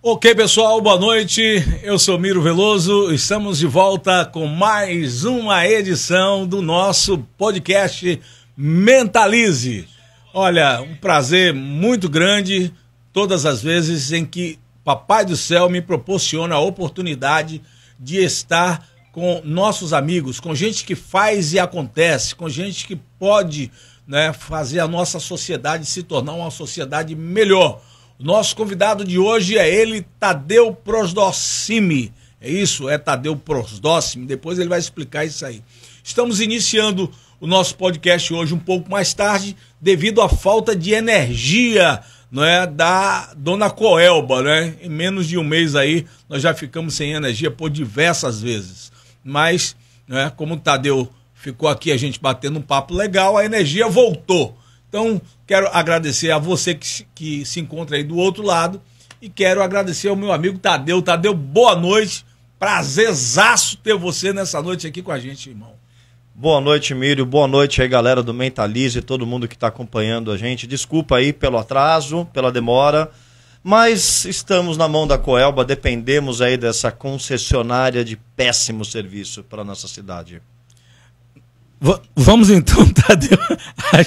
Ok, pessoal, boa noite. Eu sou Miro Veloso. Estamos de volta com mais uma edição do nosso podcast Mentalize. Olha, um prazer muito grande todas as vezes em que Papai do Céu me proporciona a oportunidade de estar com nossos amigos, com gente que faz e acontece, com gente que pode, né, fazer a nossa sociedade se tornar uma sociedade melhor. Nosso convidado de hoje é ele, Tadeu Prosdocimi. É isso, é Tadeu Prosdocimi. Depois ele vai explicar isso aí. Estamos iniciando o nosso podcast hoje um pouco mais tarde, devido à falta de energia, não é, da dona Coelba, né? Em menos de um mês aí, nós já ficamos sem energia por diversas vezes. Mas, né, como o Tadeu ficou aqui, a gente batendo um papo legal, a energia voltou. Então, quero agradecer a você que se encontra aí do outro lado e quero agradecer ao meu amigo Tadeu. Tadeu, boa noite. Prazerzaço ter você nessa noite aqui com a gente, irmão. Boa noite, Mírio. Boa noite aí, galera do Mentalize, todo mundo que está acompanhando a gente. Desculpa aí pelo atraso, pela demora, mas estamos na mão da Coelba, dependemos aí dessa concessionária de péssimo serviço para a nossa cidade. Vamos então, Tadeu. A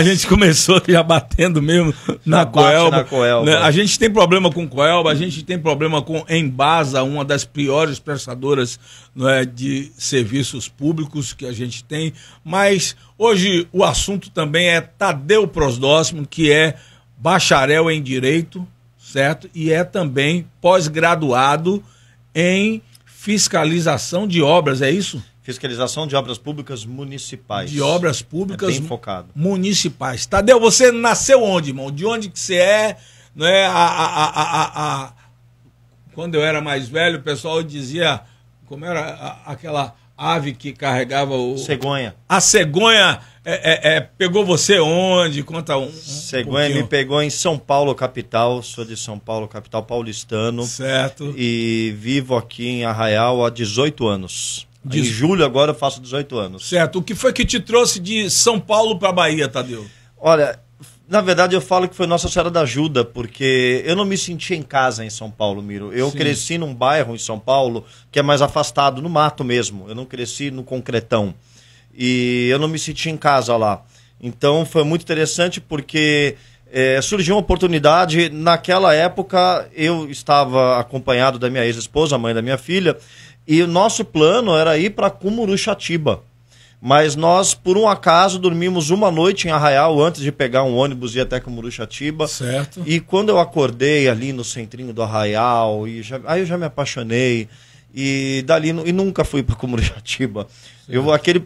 gente começou já batendo mesmo na Coelba. Né? A gente tem problema com Coelba, a gente tem problema com Embasa, uma das piores prestadoras, não é, de serviços públicos que a gente tem. Mas hoje o assunto também é Tadeu Prosdocimi, que é bacharel em Direito, certo? E é também pós-graduado em fiscalização de obras, é isso? Fiscalização de obras públicas municipais. De obras públicas bem focado. Municipais. Tadeu, você nasceu onde, irmão? De onde que você é? Não é? Quando eu era mais velho, o pessoal dizia, como era aquela ave que carregava o... Cegonha. A cegonha pegou você onde? Conta Cegonha me pegou em São Paulo, capital. Sou de São Paulo, capital paulistano. Certo. E vivo aqui em Arraial há 18 anos. Em julho agora eu faço 18 anos. Certo. O que foi que te trouxe de São Paulo para Bahia, Tadeu? Olha, na verdade eu falo que foi Nossa Senhora da Ajuda, porque eu não me senti em casa em São Paulo, Miro. Eu cresci num bairro em São Paulo que é mais afastado, no mato mesmo. Eu não cresci no concretão. E eu não me senti em casa lá. Então foi muito interessante porque surgiu uma oportunidade. Naquela época eu estava acompanhado da minha ex-esposa, a mãe da minha filha, e o nosso plano era ir para Cumuruxatiba. Mas nós, por um acaso, dormimos uma noite em Arraial antes de pegar um ônibus e ir até Cumuruxatiba. Certo. E quando eu acordei ali no centrinho do Arraial, aí eu já me apaixonei. E dali e nunca fui para Cumuruxatiba.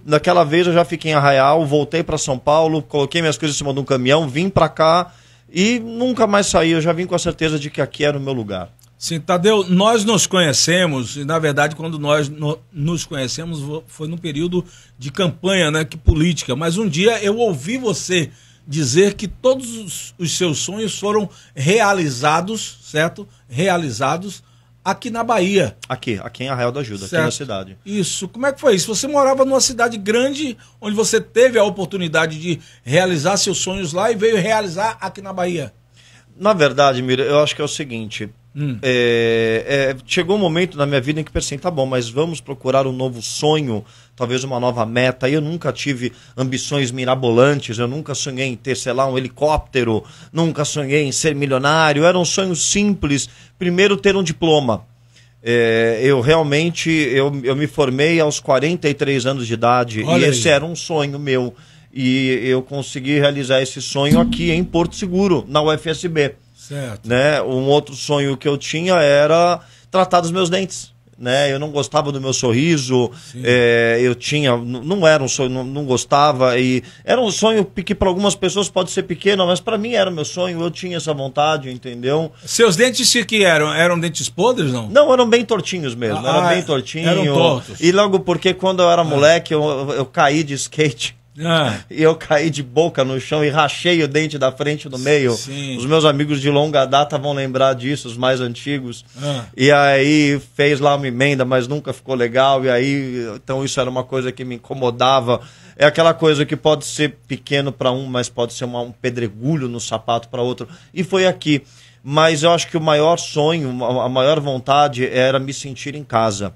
Naquela vez eu já fiquei em Arraial, voltei para São Paulo, coloquei minhas coisas em cima de um caminhão, vim para cá e nunca mais saí. Eu já vim com a certeza de que aqui era o meu lugar. Sim, Tadeu, nós nos conhecemos, e na verdade quando nós nos conhecemos foi num período de campanha, né, que política, mas um dia eu ouvi você dizer que todos os seus sonhos foram realizados, certo? Realizados aqui na Bahia. Aqui em Arraial da Ajuda, certo. Aqui na cidade. Isso, como é que foi isso? Você morava numa cidade grande, onde você teve a oportunidade de realizar seus sonhos lá e veio realizar aqui na Bahia? Na verdade, Mira, eu acho que é o seguinte... chegou um momento na minha vida em que pensei, tá bom, mas vamos procurar um novo sonho, talvez uma nova meta. Eu nunca tive ambições mirabolantes, eu nunca sonhei em ter, sei lá, um helicóptero, nunca sonhei em ser milionário, era um sonho simples. Primeiro, ter um diploma. Eu me formei aos 43 anos de idade. Olha, e esse era um sonho meu. E eu consegui realizar esse sonho aqui em Porto Seguro, na UFSB. Certo. Né? Um outro sonho que eu tinha era tratar dos meus dentes. Né? Eu não gostava do meu sorriso, não era um sonho, não gostava. E era um sonho que para algumas pessoas pode ser pequeno, mas para mim era o meu sonho, eu tinha essa vontade, entendeu? Seus dentes que eram dentes podres, não? Não, eram bem tortinhos mesmo, eram bem tortinhos. Eram tortos. E logo porque quando eu era moleque, eu caí de skate. E eu caí de boca no chão e rachei o dente da frente no meio. Sim. Os meus amigos de longa data vão lembrar disso, os mais antigos. E aí fez lá uma emenda, mas nunca ficou legal. E aí, então isso era uma coisa que me incomodava. É aquela coisa que pode ser pequeno para um, mas pode ser um pedregulho no sapato para outro. E foi aqui. Mas eu acho que o maior sonho, a maior vontade era me sentir em casa.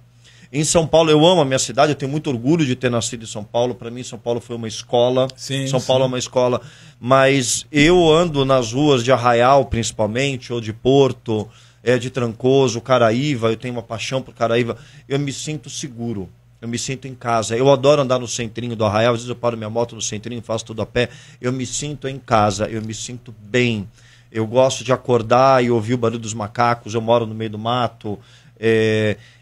Em São Paulo, eu amo a minha cidade, eu tenho muito orgulho de ter nascido em São Paulo. Para mim, São Paulo foi uma escola. Sim, São Paulo é uma escola. Mas eu ando nas ruas de Arraial, principalmente, ou de Porto, de Trancoso, Caraíva. Eu tenho uma paixão por Caraíva. Eu me sinto seguro. Eu me sinto em casa. Eu adoro andar no centrinho do Arraial. Às vezes eu paro minha moto no centrinho, faço tudo a pé. Eu me sinto em casa. Eu me sinto bem. Eu gosto de acordar e ouvir o barulho dos macacos. Eu moro no meio do mato.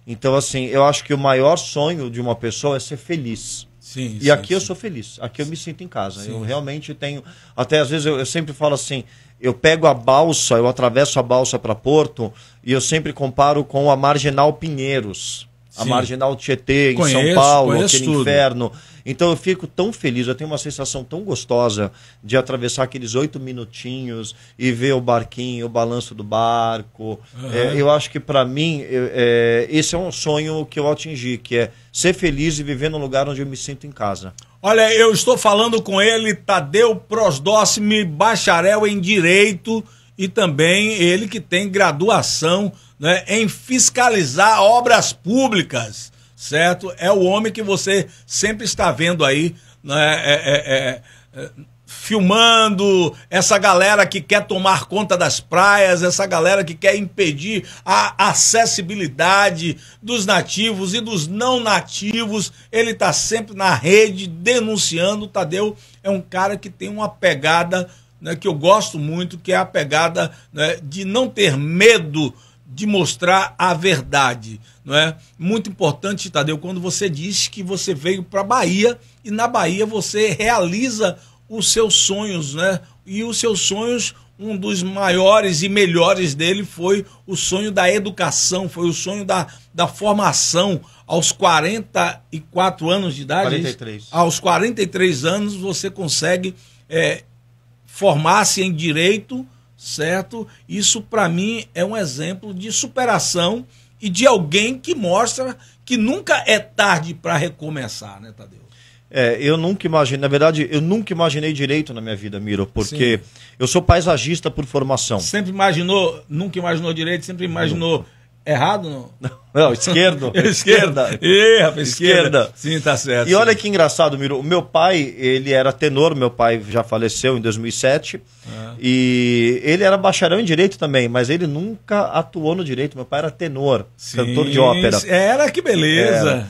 Então, assim, eu acho que o maior sonho de uma pessoa é ser feliz. Sim, e aqui eu sou feliz. Aqui eu me sinto em casa. Sim. Eu realmente tenho... Até às vezes eu sempre falo assim, eu pego a balsa, eu atravesso a balsa para Porto e eu sempre comparo com a Marginal Pinheiros. A Marginal Tietê, em São Paulo, aquele inferno. Então eu fico tão feliz, eu tenho uma sensação tão gostosa de atravessar aqueles 8 minutinhos e ver o barquinho, o balanço do barco. Eu acho que para mim, esse é um sonho que eu atingi, que é ser feliz e viver num lugar onde eu me sinto em casa. Olha, eu estou falando com ele, Tadeu Prosdócime, bacharel em Direito, e também ele que tem graduação, né, em fiscalizar obras públicas, certo? É o homem que você sempre está vendo aí, né, filmando essa galera que quer tomar conta das praias, essa galera que quer impedir a acessibilidade dos nativos e dos não nativos. Ele está sempre na rede denunciando. O Tadeu é um cara que tem uma pegada, né, que eu gosto muito, que é a pegada, né, de não ter medo de mostrar a verdade, não é? Muito importante, Tadeu, quando você diz que você veio para a Bahia e na Bahia você realiza os seus sonhos, né? E os seus sonhos, um dos maiores e melhores dele foi o sonho da educação, foi o sonho da formação. Aos 44 anos de idade, 43. Aos 43 anos você consegue formar-se em Direito, certo? Isso, para mim, é um exemplo de superação e de alguém que mostra que nunca é tarde para recomeçar, né, Tadeu? Eu nunca imaginei, na verdade, eu nunca imaginei direito na minha vida, Miro, porque eu sou paisagista por formação. Sempre imaginou, nunca imaginou direito, sempre imaginou errado, não? Não, esquerdo. Esquerda. Rapaz, esquerda. Sim, tá certo. E olha que engraçado, Miro, o meu pai, ele era tenor, meu pai já faleceu em 2007, e ele era bacharel em Direito também, mas ele nunca atuou no Direito, meu pai era tenor, cantor de ópera. Era, que beleza.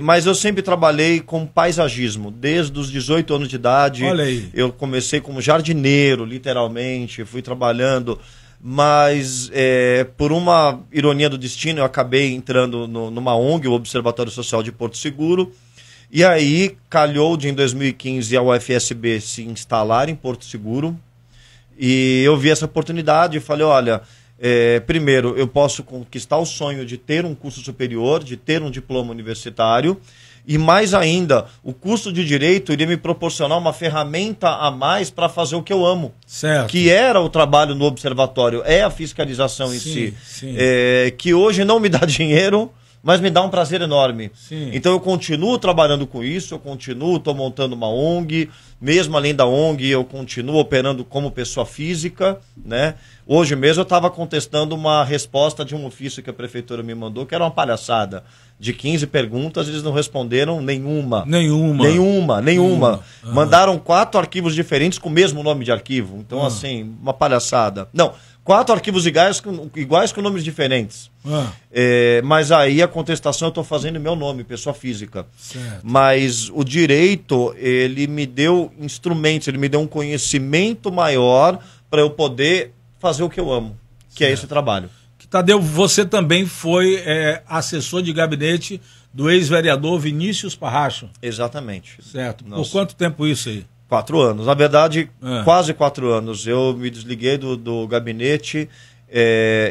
Mas eu sempre trabalhei com paisagismo, desde os 18 anos de idade. Olha aí. Eu comecei como jardineiro, literalmente, fui trabalhando, mas por uma ironia do destino eu acabei entrando numa ONG, o Observatório Social de Porto Seguro, e aí calhou de em 2015 a UFSB se instalar em Porto Seguro, e eu vi essa oportunidade e falei, olha... primeiro, eu posso conquistar o sonho de ter um curso superior, de ter um diploma universitário, e mais ainda, o curso de Direito iria me proporcionar uma ferramenta a mais para fazer o que eu amo. Certo. Que era o trabalho no observatório, é a fiscalização em si. Sim. Que hoje não me dá dinheiro, mas me dá um prazer enorme. Sim. Então eu continuo trabalhando com isso, estou montando uma ONG, mesmo além da ONG eu continuo operando como pessoa física, né? Hoje mesmo eu estava contestando uma resposta de um ofício que a prefeitura me mandou, que era uma palhaçada. De 15 perguntas, eles não responderam nenhuma. Nenhuma. Mandaram 4 arquivos diferentes com o mesmo nome de arquivo. Então, assim, uma palhaçada. Não, 4 arquivos iguais com nomes diferentes. Mas aí a contestação eu estou fazendo em meu nome, pessoa física. Certo. Mas o Direito, ele me deu instrumentos, ele me deu um conhecimento maior para eu poder fazer o que eu amo, que é esse trabalho. Tadeu, você também foi assessor de gabinete do ex-vereador Vinícius Parracho. Exatamente. Certo. Nossa. Por quanto tempo isso aí? 4 anos. Na verdade, quase 4 anos. Eu me desliguei do gabinete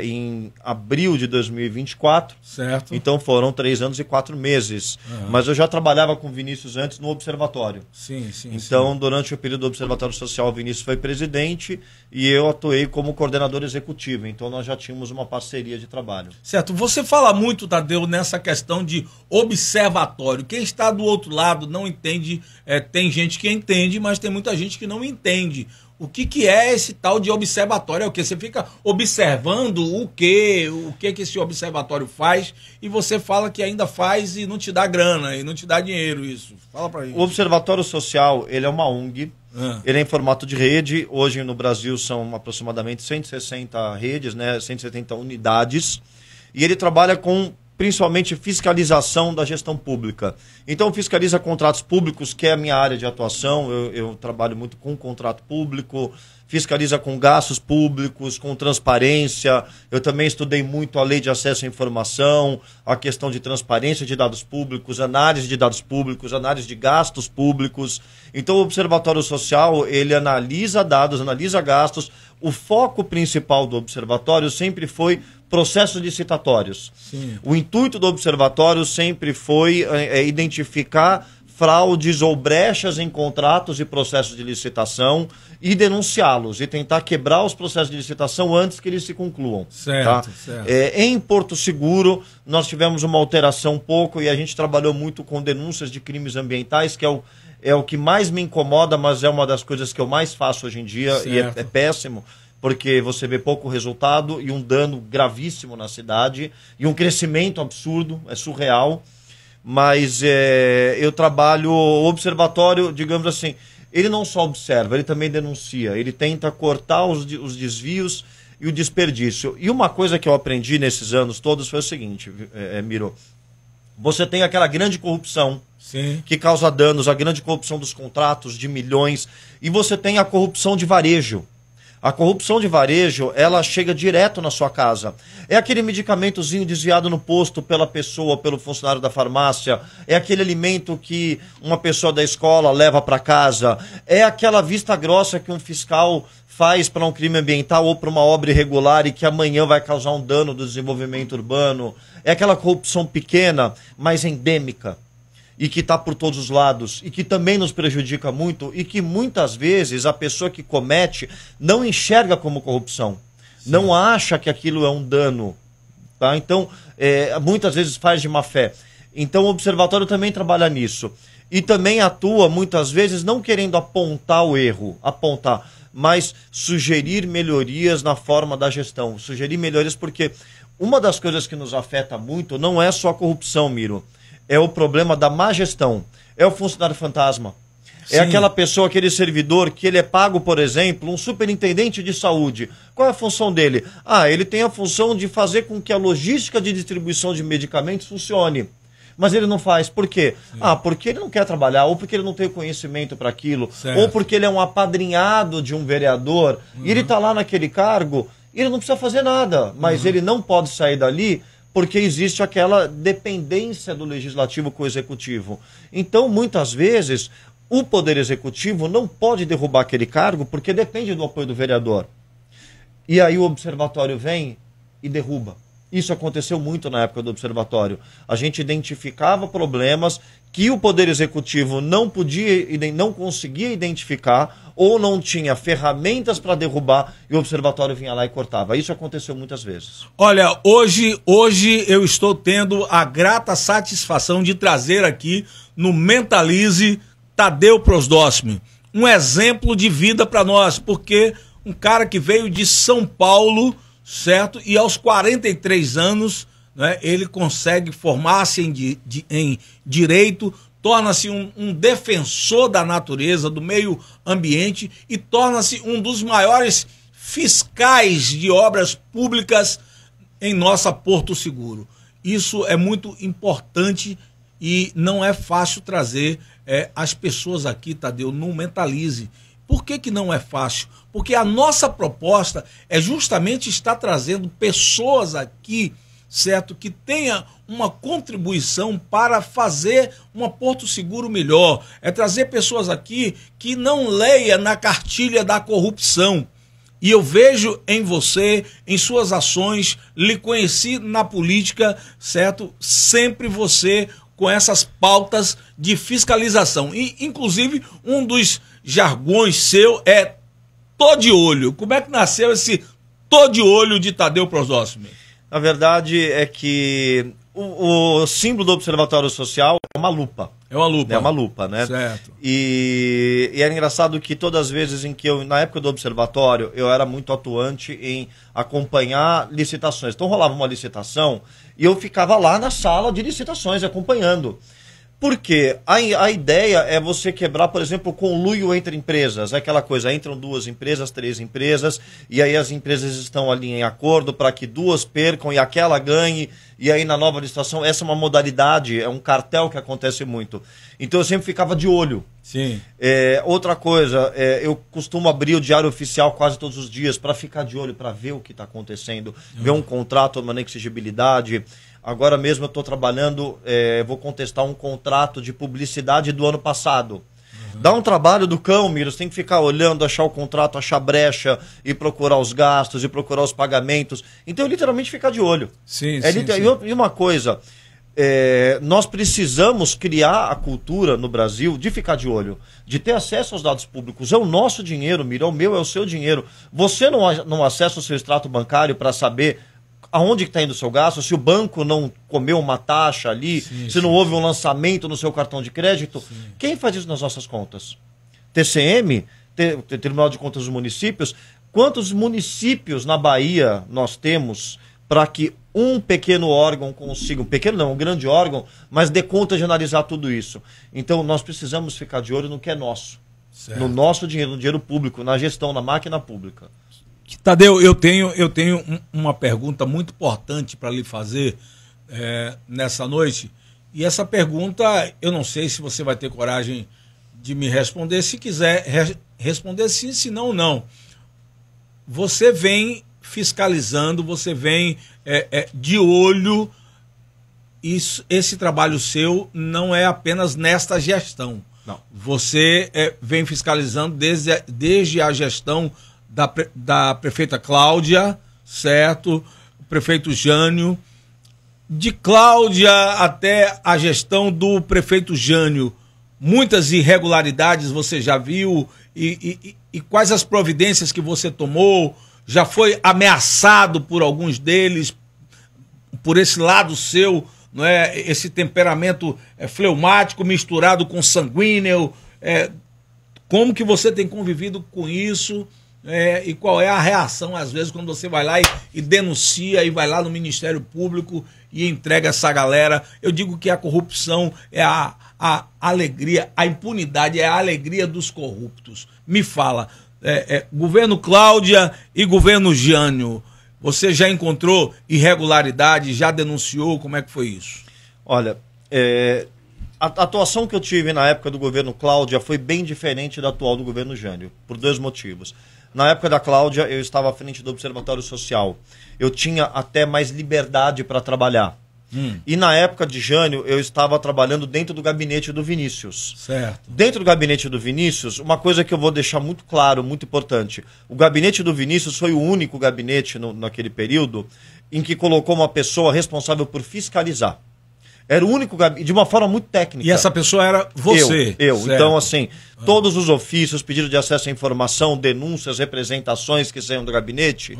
em abril de 2024. Certo. Então foram 3 anos e 4 meses. Mas eu já trabalhava com o Vinícius antes no Observatório. Sim. Então, durante o período do Observatório Social, o Vinícius foi presidente e eu atuei como coordenador executivo. Então, nós já tínhamos uma parceria de trabalho. Certo. Você fala muito, Tadeu, nessa questão de observatório. Quem está do outro lado não entende. Tem gente que entende, mas tem muita gente que não entende O que é esse tal de observatório? É o quê? Você fica observando o que esse observatório faz e você fala que ainda faz e não te dá grana, e não te dá dinheiro, isso. Fala pra gente. O Observatório Social, ele é uma ONG, ele é em formato de rede. Hoje no Brasil são aproximadamente 160 redes, né, 170 unidades, e ele trabalha com principalmente fiscalização da gestão pública. Então fiscaliza contratos públicos, que é a minha área de atuação. Eu trabalho muito com contrato público, fiscaliza com gastos públicos, com transparência. Eu também estudei muito a lei de acesso à informação, a questão de transparência de dados públicos, análise de dados públicos, análise de gastos públicos. Então o Observatório Social, ele analisa dados, analisa gastos. O foco principal do observatório sempre foi processos licitatórios. Sim. O intuito do observatório sempre foi identificar fraudes ou brechas em contratos e processos de licitação e denunciá-los e tentar quebrar os processos de licitação antes que eles se concluam. Certo, tá? Certo. Em Porto Seguro, nós tivemos uma alteração um pouco e a gente trabalhou muito com denúncias de crimes ambientais, que é o que mais me incomoda, mas é uma das coisas que eu mais faço hoje em dia. Certo. E é péssimo, porque você vê pouco resultado e um dano gravíssimo na cidade e um crescimento absurdo, é surreal. Mas eu trabalho, o observatório, digamos assim, ele não só observa, ele também denuncia, ele tenta cortar os desvios e o desperdício. E uma coisa que eu aprendi nesses anos todos foi o seguinte, Miro, você tem aquela grande corrupção, sim, que causa danos, a grande corrupção dos contratos de milhões, e você tem a corrupção de varejo. A corrupção de varejo, ela chega direto na sua casa. É aquele medicamentozinho desviado no posto pela pessoa, pelo funcionário da farmácia. É aquele alimento que uma pessoa da escola leva para casa. É aquela vista grossa que um fiscal faz para um crime ambiental ou para uma obra irregular e que amanhã vai causar um dano do desenvolvimento urbano. É aquela corrupção pequena, mas endêmica, e que está por todos os lados, e que também nos prejudica muito, e que muitas vezes a pessoa que comete não enxerga como corrupção, sim, não acha que aquilo é um dano, tá? Então, muitas vezes faz de má fé. Então o observatório também trabalha nisso, e também atua muitas vezes não querendo apontar o erro, mas sugerir melhorias na forma da gestão, sugerir melhorias, porque uma das coisas que nos afeta muito não é só a corrupção, Miro, é o problema da má gestão, é o funcionário fantasma. Sim. É aquela pessoa, aquele servidor que ele é pago, por exemplo, um superintendente de saúde. Qual é a função dele? Ele tem a função de fazer com que a logística de distribuição de medicamentos funcione. Mas ele não faz. Por quê? Sim. Porque ele não quer trabalhar, ou porque ele não tem conhecimento para aquilo, certo, ou porque ele é um apadrinhado de um vereador, e ele está lá naquele cargo, e ele não precisa fazer nada, mas ele não pode sair dali porque existe aquela dependência do legislativo com o executivo. Então, muitas vezes, o poder executivo não pode derrubar aquele cargo porque depende do apoio do vereador. E aí o observatório vem e derruba. Isso aconteceu muito na época do observatório. A gente identificava problemas que o poder executivo não conseguia identificar ou não tinha ferramentas para derrubar e o observatório vinha lá e cortava. Isso aconteceu muitas vezes. Olha, hoje eu estou tendo a grata satisfação de trazer aqui no Mentalize Tadeu Prosdósmi, um exemplo de vida para nós, porque um cara que veio de São Paulo, certo? E aos 43 anos, né, ele consegue formar-se em direito, torna-se um defensor da natureza, do meio ambiente e torna-se um dos maiores fiscais de obras públicas em nossa Porto Seguro. Isso é muito importante e não é fácil trazer as pessoas aqui, Tadeu, no Mentalize. Por que não é fácil? Porque a nossa proposta é justamente estar trazendo pessoas aqui, certo, que tenha uma contribuição para fazer uma Porto Seguro melhor. É trazer pessoas aqui que não leia na cartilha da corrupção. E eu vejo em você, em suas ações, lhe conheci na política, certo? Sempre você com essas pautas de fiscalização. E, inclusive, um dos jargões seu é tô de olho. Como é que nasceu esse tô de olho de Tadeu Prosdósmi? Na verdade, é que o símbolo do Observatório Social uma lupa. É uma lupa. É uma lupa, né? Certo. E era engraçado que todas as vezes em que eu, na época do observatório, eu era muito atuante em acompanhar licitações. Então rolava uma licitação e eu ficava lá na sala de licitações acompanhando. Porque a ideia é você quebrar, por exemplo, o conluio entre empresas. É aquela coisa, entram 2 empresas, 3 empresas, e aí as empresas estão ali em acordo para que 2 percam e aquela ganhe. E aí na nova licitação, essa é uma modalidade, é um cartel que acontece muito. Então eu sempre ficava de olho. Sim. Outra coisa, eu costumo abrir o Diário Oficial quase todos os dias para ficar de olho, para ver o que está acontecendo, ver um contrato, uma exigibilidade. Agora mesmo eu estou trabalhando, vou contestar um contrato de publicidade do ano passado. Dá um trabalho do cão, Miro, você tem que ficar olhando, achar o contrato, achar brecha, e procurar os gastos, e procurar os pagamentos. Então, literalmente, ficar de olho. Sim, sim. E uma coisa, nós precisamos criar a cultura no Brasil de ficar de olho, de ter acesso aos dados públicos. É o nosso dinheiro, Miro, é o meu, é o seu dinheiro. Você não acessa o seu extrato bancário para saber aonde está indo o seu gasto, se o banco não comeu uma taxa ali, se não houve um lançamento no seu cartão de crédito. Sim. Quem faz isso nas nossas contas? TCM, Tribunal de Contas dos Municípios. Quantos municípios na Bahia nós temos para que um pequeno órgão consiga, um grande órgão, mas dê conta de analisar tudo isso? Então nós precisamos ficar de olho no que é nosso, certo, no nosso dinheiro, no dinheiro público, na gestão, na máquina pública. Tadeu, eu tenho uma pergunta muito importante para lhe fazer nessa noite. E essa pergunta, eu não sei se você vai ter coragem de me responder. Se quiser responder sim, se não, não. Você vem fiscalizando, você vem de olho. Esse trabalho seu não é apenas nesta gestão. Não. Você vem fiscalizando desde a gestão da prefeita Cláudia, certo? O prefeito Jânio. De Cláudia até a gestão do prefeito Jânio, muitas irregularidades você já viu? E quais as providências que você tomou? Já foi ameaçado por alguns deles, por esse lado seu, não é? Esse temperamento fleumático misturado com sanguíneo. Como que você tem convivido com isso? E qual é a reação, às vezes, quando você vai lá e denuncia, e vai lá no Ministério Público e entrega essa galera? Eu digo que a corrupção é a alegria, a impunidade é a alegria dos corruptos. Me fala, governo Cláudia e governo Jânio, você já encontrou irregularidade, já denunciou? Como é que foi isso? Olha, a atuação que eu tive na época do governo Cláudia foi bem diferente da atual do governo Jânio, por 2 motivos. Na época da Cláudia, eu estava à frente do Observatório Social. Eu tinha até mais liberdade para trabalhar. E na época de Jânio, eu estava trabalhando dentro do gabinete do Vinícius. Certo. Dentro do gabinete do Vinícius, uma coisa que eu vou deixar muito claro, muito importante. O gabinete do Vinícius foi o único gabinete naquele período em que colocou uma pessoa responsável por fiscalizar. Era o único gabinete, de uma forma muito técnica. E essa pessoa era você? Eu. Então, assim, todos os ofícios, pedido de acesso à informação, denúncias, representações que saíam do gabinete,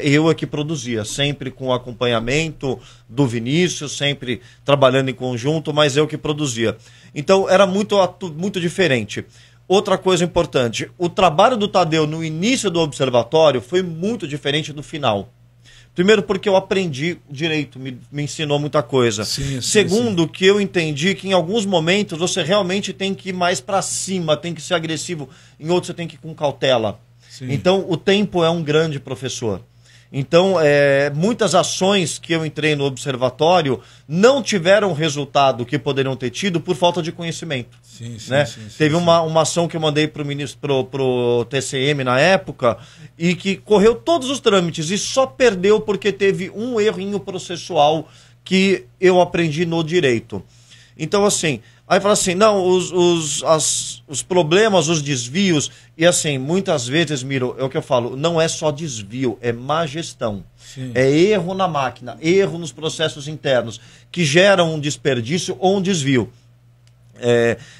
eu é que produzia, sempre com acompanhamento do Vinícius, sempre trabalhando em conjunto, mas eu que produzia. Então, era muito diferente. Outra coisa importante, o trabalho do Tadeu no início do observatório foi muito diferente do final. Primeiro porque eu aprendi direito, me ensinou muita coisa. Segundo, que eu entendi que em alguns momentos você realmente tem que ir mais para cima, tem que ser agressivo. Em outros você tem que ir com cautela. Sim. Então o tempo é um grande professor. Então muitas ações que eu entrei no observatório não tiveram o resultado que poderiam ter tido por falta de conhecimento. Teve uma ação que eu mandei para o TCM na época e que correu todos os trâmites e só perdeu porque teve um errinho processual que eu aprendi no direito. Então, assim, aí fala assim, não, os problemas, os desvios, e assim, muitas vezes, Miro, é o que eu falo, não é só desvio, é má gestão. Sim. É erro na máquina, erro nos processos internos, que geram um desperdício ou um desvio.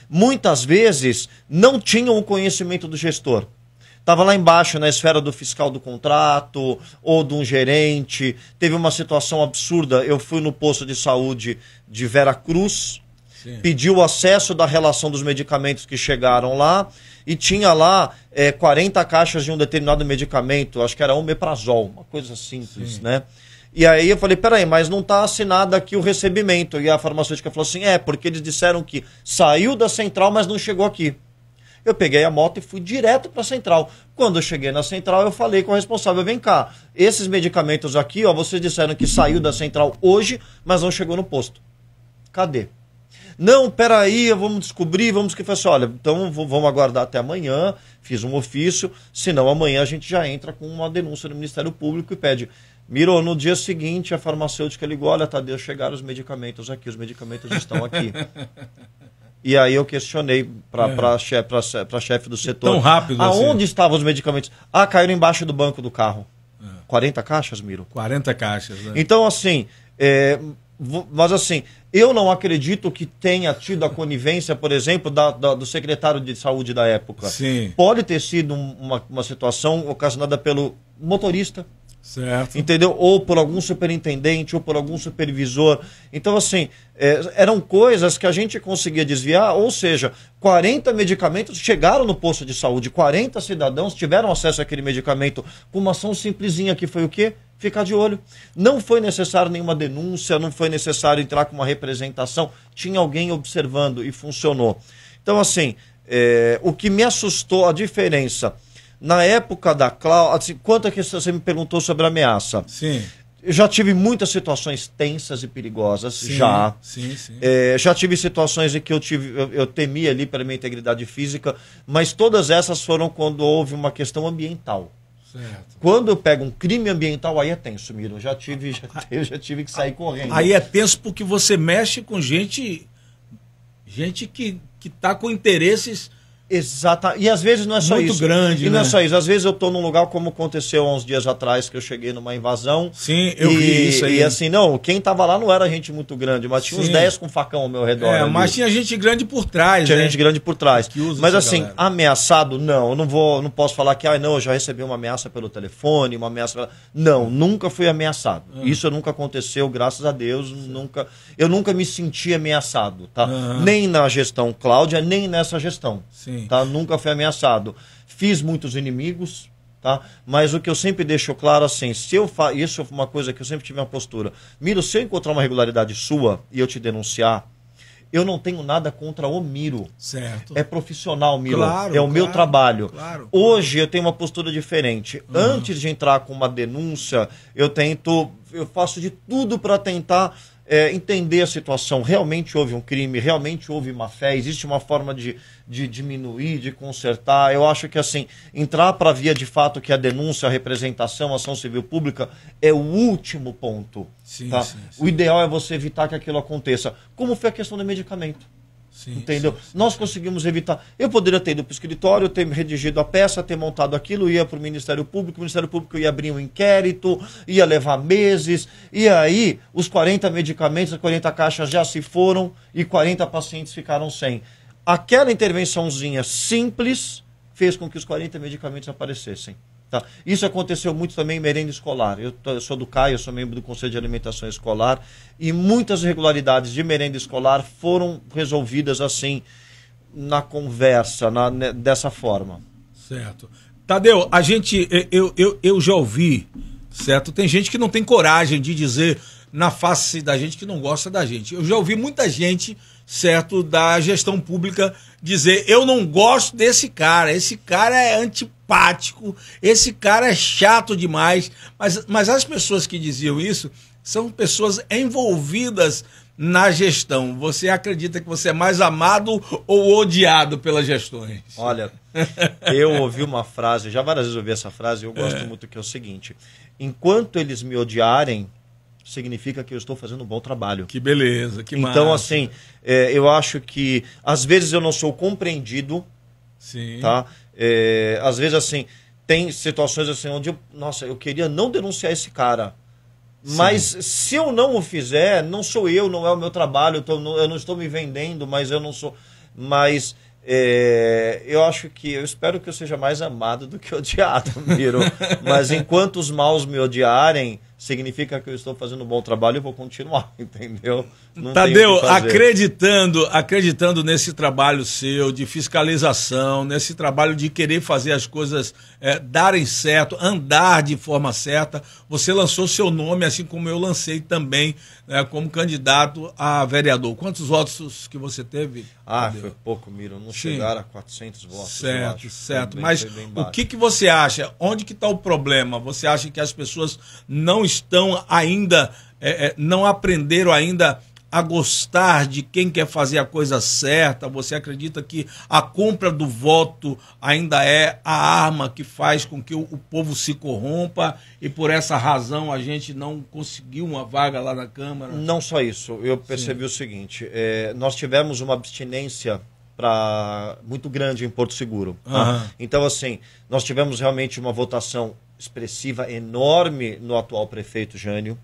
Muitas vezes não tinham o conhecimento do gestor. Estava lá embaixo na esfera do fiscal do contrato ou de um gerente. Teve uma situação absurda. Eu fui no posto de saúde de Vera Cruz pediu acesso da relação dos medicamentos que chegaram lá e tinha lá 40 caixas de um determinado medicamento, acho que era omeprazol, uma coisa simples, né? E aí eu falei, peraí, mas não está assinado aqui o recebimento. E a farmacêutica falou assim, porque eles disseram que saiu da central, mas não chegou aqui. Eu peguei a moto e fui direto para a central. Quando eu cheguei na central, eu falei com o responsável, vem cá, esses medicamentos aqui, ó, vocês disseram que saiu da central hoje, mas não chegou no posto. Cadê? Não, peraí, vamos descobrir, vamos que assim, olha, então vamos aguardar até amanhã, fiz um ofício, senão amanhã a gente já entra com uma denúncia no Ministério Público e pede. Miro, no dia seguinte a farmacêutica ligou, olha, Tadeu, chegaram os medicamentos aqui, os medicamentos estão aqui. E aí eu questionei para chefe do setor. Tão rápido aonde estavam os medicamentos? Caíram embaixo do banco do carro. 40 caixas, Miro? 40 caixas, né? Então, assim, mas assim, eu não acredito que tenha tido a conivência, por exemplo, do secretário de saúde da época. Sim. Pode ter sido uma situação ocasionada pelo motorista. Certo. Entendeu? Ou por algum superintendente, ou por algum supervisor. Então, assim, eram coisas que a gente conseguia desviar, ou seja, 40 medicamentos chegaram no posto de saúde, 40 cidadãos tiveram acesso àquele medicamento com uma ação simplesinha, que foi o quê? Ficar de olho. Não foi necessário nenhuma denúncia, não foi necessário entrar com uma representação, tinha alguém observando e funcionou. Então, assim, o que me assustou, a diferença... Na época da Cláudia, assim, quanto é que você me perguntou sobre a ameaça? Sim. Eu já tive muitas situações tensas e perigosas, Sim. Já tive situações em que eu temia ali pela minha integridade física, mas todas essas foram quando houve uma questão ambiental. Certo. Quando eu pego um crime ambiental, aí é tenso, Miro. Eu já tive que sair correndo. Aí é tenso porque você mexe com gente que está com interesses... Exato. E às vezes não é só muito isso. Grande, e não né? é só isso. Às vezes eu estou num lugar como aconteceu há uns dias atrás, que eu cheguei numa invasão. Sim, eu vi isso aí. E assim, não, quem estava lá não era gente muito grande, mas tinha uns 10 com facão ao meu redor. Mas tinha gente grande por trás, Tinha gente grande por trás. Mas assim, galera. ameaçado, não. Eu não posso falar que, não, eu já recebi uma ameaça pelo telefone, uma ameaça... Não, nunca fui ameaçado. Isso nunca aconteceu, graças a Deus. Eu nunca me senti ameaçado, tá? Nem na gestão Cláudia, nem nessa gestão. Sim. Tá? Nunca fui ameaçado. Fiz muitos inimigos, tá? Mas o que eu sempre deixo claro, assim, isso é uma coisa que eu sempre tive uma postura. Miro, se eu encontrar uma irregularidade sua e eu te denunciar, eu não tenho nada contra o Miro. Certo. É profissional, Miro. Claro, é o meu trabalho. Claro. Hoje eu tenho uma postura diferente. Antes de entrar com uma denúncia, eu faço de tudo para tentar entender a situação. Realmente houve um crime, realmente houve má fé, existe uma forma de diminuir, de consertar. Eu acho que, assim, entrar para a via de fato que a denúncia, a representação, a ação civil pública é o último ponto. Sim, tá? sim. O ideal é você evitar que aquilo aconteça. Como foi a questão do medicamento. Sim, entendeu? sim. Nós conseguimos evitar. Eu poderia ter ido para o escritório, ter redigido a peça, ter montado aquilo, ia para o Ministério Público ia abrir um inquérito, ia levar meses, e aí os 40 medicamentos, as 40 caixas já se foram e 40 pacientes ficaram sem. Aquela intervençãozinha simples fez com que os 40 medicamentos aparecessem. Tá? Isso aconteceu muito também em merenda escolar. Eu sou do CAI, eu sou membro do Conselho de Alimentação Escolar, e muitas irregularidades de merenda escolar foram resolvidas assim, na conversa, dessa forma. Certo. Tadeu, eu já ouvi, certo? Tem gente que não tem coragem de dizer na face da gente que não gosta da gente. Eu já ouvi muita gente, certo, da gestão pública dizer, eu não gosto desse cara, esse cara é antipático, esse cara é chato demais. Mas as pessoas que diziam isso são pessoas envolvidas na gestão. Você acredita que você é mais amado ou odiado pelas gestões? Olha, eu ouvi uma frase, já várias vezes ouvi essa frase, e eu gosto muito, que é o seguinte: enquanto eles me odiarem, significa que eu estou fazendo um bom trabalho. Que beleza, que massa. Então, assim, eu acho que às vezes eu não sou compreendido. Sim. Tá? Às vezes, assim, tem situações assim onde eu queria não denunciar esse cara. Sim. Mas se eu não o fizer, não sou eu, não é o meu trabalho, eu não estou me vendendo, mas eu não sou... Mas eu acho que... Eu espero que eu seja mais amado do que odiado, Miro. Mas enquanto os maus me odiarem, significa que eu estou fazendo um bom trabalho e vou continuar, entendeu? Não Tadeu, acreditando nesse trabalho seu de fiscalização, nesse trabalho de querer fazer as coisas darem certo, andar de forma certa, você lançou seu nome, assim como eu lancei também, como candidato a vereador. Quantos votos que você teve? Tadeu? Foi pouco, Miro. Não chegaram a 400 votos. Certo, certo. Mas o que você acha? Onde que está o problema? Você acha que as pessoas não estão ainda, não aprenderam ainda a gostar de quem quer fazer a coisa certa? Você acredita que a compra do voto ainda é a arma que faz com que o povo se corrompa e por essa razão a gente não conseguiu uma vaga lá na Câmara? Não só isso. Eu percebi o seguinte, nós tivemos uma abstinência muito grande em Porto Seguro. Tá? Então, assim, nós tivemos realmente uma votação expressiva, enorme no atual prefeito Jânio.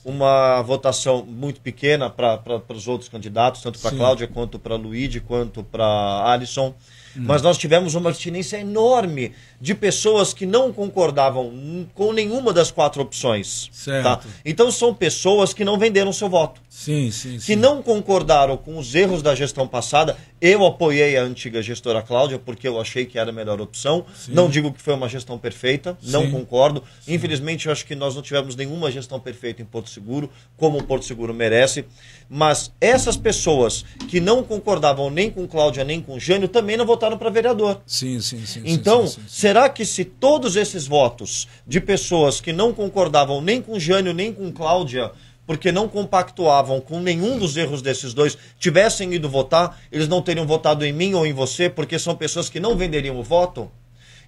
Uma votação muito pequena para os outros candidatos, tanto para Cláudia, quanto para Luíde, quanto para Alisson. Mas nós tivemos uma abstinência enorme de pessoas que não concordavam com nenhuma das 4 opções. Certo. Tá? Então são pessoas que não venderam seu voto. Sim. Que não concordaram com os erros da gestão passada. Eu apoiei a antiga gestora Cláudia porque eu achei que era a melhor opção. Sim. Não digo que foi uma gestão perfeita, não concordo. Sim. Infelizmente, eu acho que nós não tivemos nenhuma gestão perfeita em Porto Seguro, como o Porto Seguro merece. Mas essas pessoas que não concordavam nem com Cláudia, nem com Jânio, também não votaram para vereador. Sim. Então, será que se todos esses votos de pessoas que não concordavam nem com Jânio, nem com Cláudia, porque não compactuavam com nenhum dos erros desses dois, tivessem ido votar, eles não teriam votado em mim ou em você, porque são pessoas que não venderiam o voto?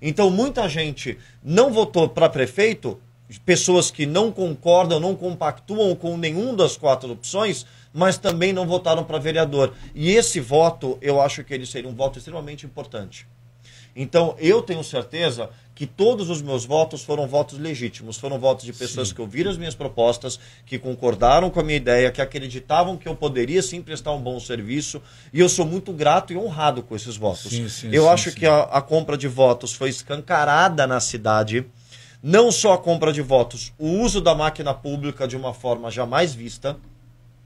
Então, muita gente não votou para prefeito, pessoas que não concordam, não compactuam com nenhum das 4 opções, mas também não votaram para vereador. E esse voto, eu acho que ele seria um voto extremamente importante. Então, eu tenho certeza que todos os meus votos foram votos legítimos, foram votos de pessoas que ouviram as minhas propostas, que concordaram com a minha ideia, que acreditavam que eu poderia sim prestar um bom serviço, e eu sou muito grato e honrado com esses votos. Eu acho que a compra de votos foi escancarada na cidade, não só a compra de votos, o uso da máquina pública de uma forma jamais vista.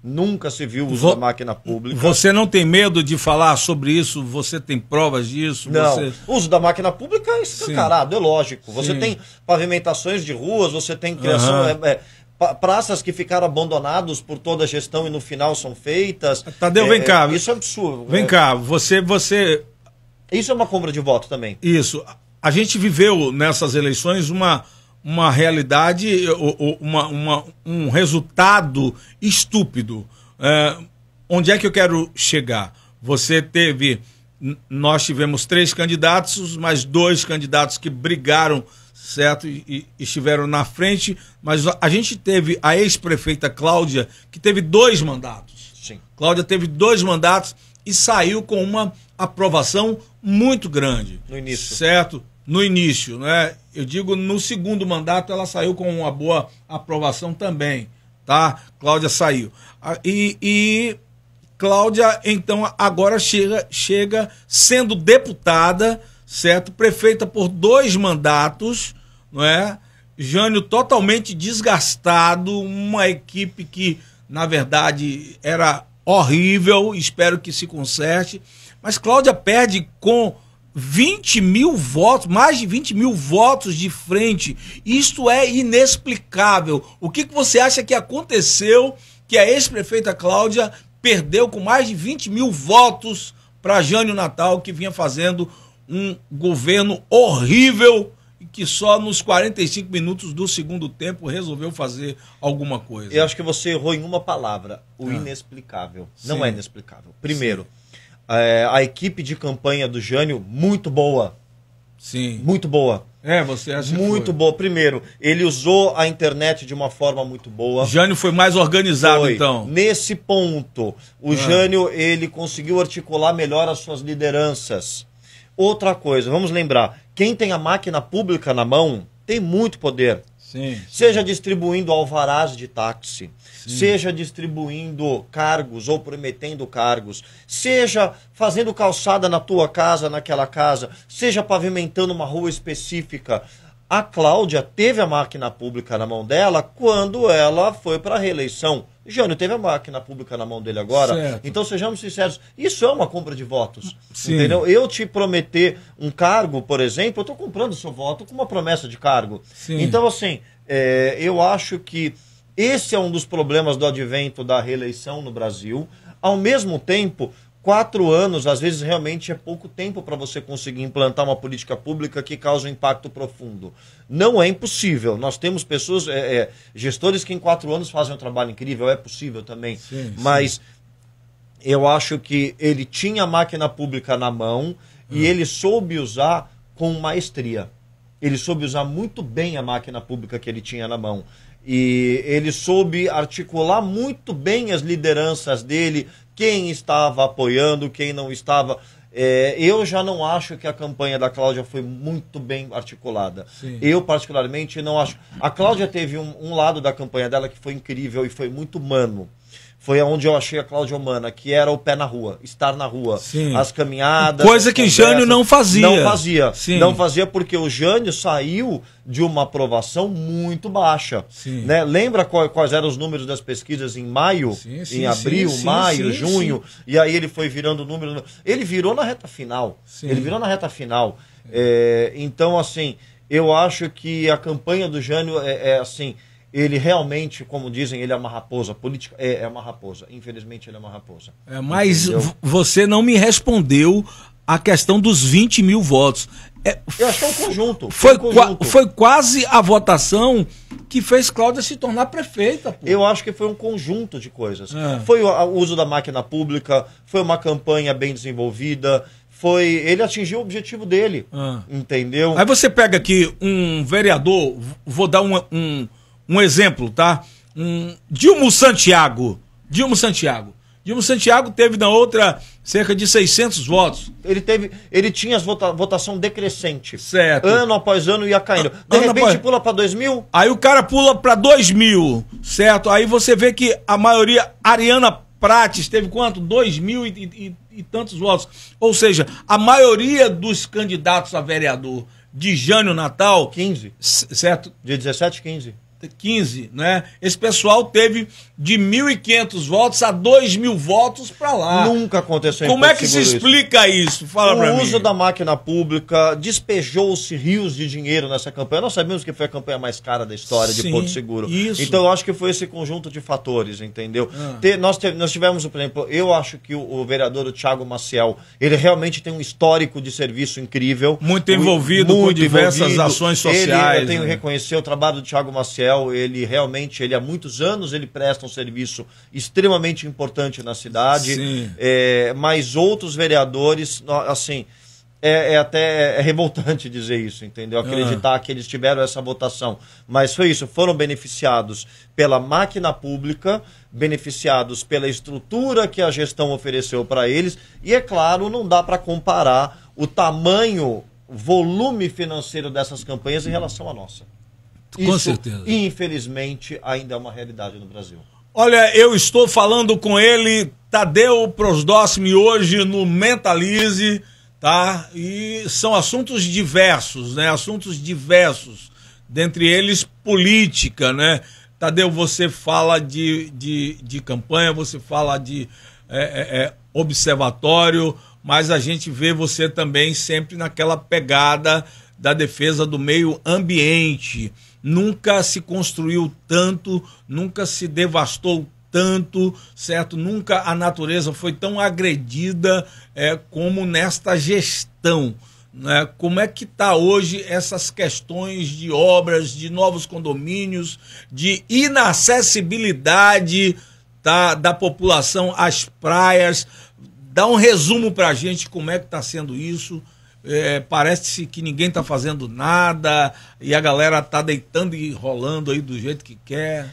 Nunca se viu o uso da máquina pública. Você não tem medo de falar sobre isso? Você tem provas disso? Não. O uso da máquina pública é escancarado, é lógico. Você tem pavimentações de ruas, você tem criação... praças que ficaram abandonadas por toda a gestão e no final são feitas. Tadeu, vem cá. Isso é absurdo. Vem cá, você... Isso é uma compra de voto também. Isso. A gente viveu nessas eleições uma realidade, um resultado estúpido. Onde é que eu quero chegar? Nós tivemos 3 candidatos, mas 2 candidatos que brigaram, certo, e estiveram na frente, mas a gente teve a ex-prefeita Cláudia, que teve 2 mandatos. Sim. Cláudia teve 2 mandatos e saiu com uma aprovação muito grande. No início. Certo? No início, né? Eu digo, no segundo mandato ela saiu com uma boa aprovação também, tá? Cláudia saiu. E Cláudia, então, agora chega sendo deputada, certo? Prefeita por 2 mandatos, não é? Jânio totalmente desgastado, uma equipe que, na verdade, era horrível, espero que se conserte. Mas Cláudia perde com 20 mil votos, mais de 20 mil votos de frente. Isto é inexplicável. O que você acha que aconteceu que a ex-prefeita Cláudia perdeu com mais de 20 mil votos para Jânio Natal, que vinha fazendo um governo horrível e que só nos 45 minutos do segundo tempo resolveu fazer alguma coisa? Eu acho que você errou em uma palavra, o inexplicável. Não é inexplicável. Primeiro, a equipe de campanha do Jânio, muito boa. Sim. Muito boa. Você acha muito boa. Primeiro, ele usou a internet de uma forma muito boa. Jânio foi mais organizado, então. Nesse ponto, o Jânio, ele conseguiu articular melhor as suas lideranças. Outra coisa, vamos lembrar, quem tem a máquina pública na mão tem muito poder. Sim. Seja distribuindo alvarás de táxi, seja distribuindo cargos ou prometendo cargos, seja fazendo calçada na tua casa, naquela casa, seja pavimentando uma rua específica. A Cláudia teve a máquina pública na mão dela quando ela foi para a reeleição. Jânio teve a máquina pública na mão dele agora. Certo. Então, sejamos sinceros, isso é uma compra de votos. Sim. Entendeu? Eu te prometer um cargo, por exemplo, eu estou comprando o seu voto com uma promessa de cargo. Sim. Então, assim, eu acho que esse é um dos problemas do advento da reeleição no Brasil. Ao mesmo tempo, 4 anos, às vezes, realmente é pouco tempo para você conseguir implantar uma política pública que cause um impacto profundo. Não é impossível. Nós temos pessoas, gestores que em 4 anos fazem um trabalho incrível, é possível também. Sim, mas eu acho que ele tinha a máquina pública na mão e ele soube usar com maestria. Ele soube usar muito bem a máquina pública que ele tinha na mão. E ele soube articular muito bem as lideranças dele, quem estava apoiando, quem não estava. Eu já não acho que a campanha da Cláudia foi muito bem articulada. Sim. Eu, particularmente, não acho. A Cláudia teve um lado da campanha dela que foi incrível e foi muito humano. Foi onde eu achei a Cláudia humana, que era o pé na rua, estar na rua. Sim. As caminhadas. Coisa que Jânio não fazia. Não fazia. Sim. Não fazia porque o Jânio saiu de uma aprovação muito baixa. Né? Lembra quais eram os números das pesquisas em maio? Em abril, maio, junho? Sim. E aí ele foi virando o número. Ele virou na reta final. Sim. Ele virou na reta final. Então, assim, eu acho que a campanha do Jânio assim. Ele realmente, como dizem, ele é uma raposa. Política é uma raposa. Infelizmente, ele é uma raposa. Mas você não me respondeu a questão dos 20 mil votos. Eu acho que é um conjunto. Foi quase a votação que fez Cláudia se tornar prefeita. Pô. Eu acho que foi um conjunto de coisas. Foi o uso da máquina pública, foi uma campanha bem desenvolvida. Ele atingiu o objetivo dele. Entendeu? Aí você pega aqui um vereador, vou dar um exemplo, tá? Dilma Santiago. Dilma Santiago teve na outra cerca de 600 votos. Ele tinha votação decrescente. Certo. Ano após ano ia caindo. De repente pula para 2.000. Aí o cara pula para 2.000, certo? Aí você vê que a maioria, Ariana Prates teve quanto? 2.000 e tantos votos. Ou seja, a maioria dos candidatos a vereador de Jânio Natal... 15. Certo? De 17, 15. 15, né? Esse pessoal teve de 1.500 votos a 2.000 votos para lá. Nunca aconteceu. Como é que se explica isso? Fala para mim. O uso da máquina pública, despejou-se rios de dinheiro nessa campanha. Nós sabemos que foi a campanha mais cara da história de Porto Seguro. Isso. Então eu acho que foi esse conjunto de fatores, entendeu? Nós tivemos, por exemplo, eu acho que o vereador Thiago Maciel, ele realmente tem um histórico de serviço incrível. Muito envolvido com diversas ações sociais. Eu tenho que reconhecer o trabalho do Thiago Maciel. Ele realmente, há muitos anos, ele presta um serviço extremamente importante na cidade. Mas outros vereadores, assim, até revoltante dizer isso, entendeu? Acreditar que eles tiveram essa votação. Mas foi isso, foram beneficiados pela máquina pública, beneficiados pela estrutura que a gestão ofereceu para eles. E, é claro, não dá para comparar o tamanho, volume financeiro dessas campanhas em relação à nossa. Com certeza. Infelizmente, ainda é uma realidade no Brasil. Olha, eu estou falando com ele, Tadeu Prosdóximi, hoje no Mentalize, tá? E são assuntos diversos, né? Assuntos diversos, dentre eles política, né? Tadeu, você fala de campanha, você fala de observatório, mas a gente vê você também sempre naquela pegada da defesa do meio ambiente. Nunca se construiu tanto, nunca se devastou tanto, certo? Nunca a natureza foi tão agredida como nesta gestão, né? Como é que está hoje essas questões de obras, de novos condomínios, de inacessibilidade da população às praias? Dá um resumo para a gente como é que está sendo isso. Parece que ninguém está fazendo nada e a galera está deitando e rolando aí do jeito que quer.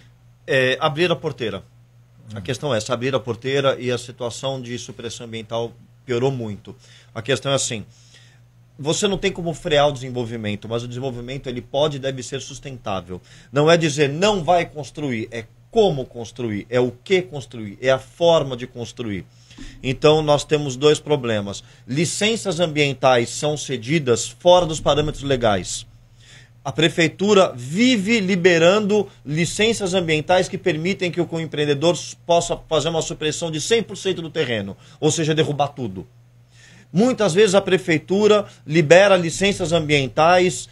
Abrir a porteira. A questão é essa, abrir a porteira, e a situação de supressão ambiental piorou muito. A questão é assim, você não tem como frear o desenvolvimento, mas o desenvolvimento ele pode e deve ser sustentável. Não é dizer não vai construir, é como construir, é o que construir, é a forma de construir. Então nós temos 2 problemas. Licenças ambientais são cedidas fora dos parâmetros legais. A prefeitura vive liberando licenças ambientais que permitem que o empreendedor possa fazer uma supressão de 100% do terreno, ou seja, derrubar tudo. Muitas vezes a prefeitura libera licenças ambientais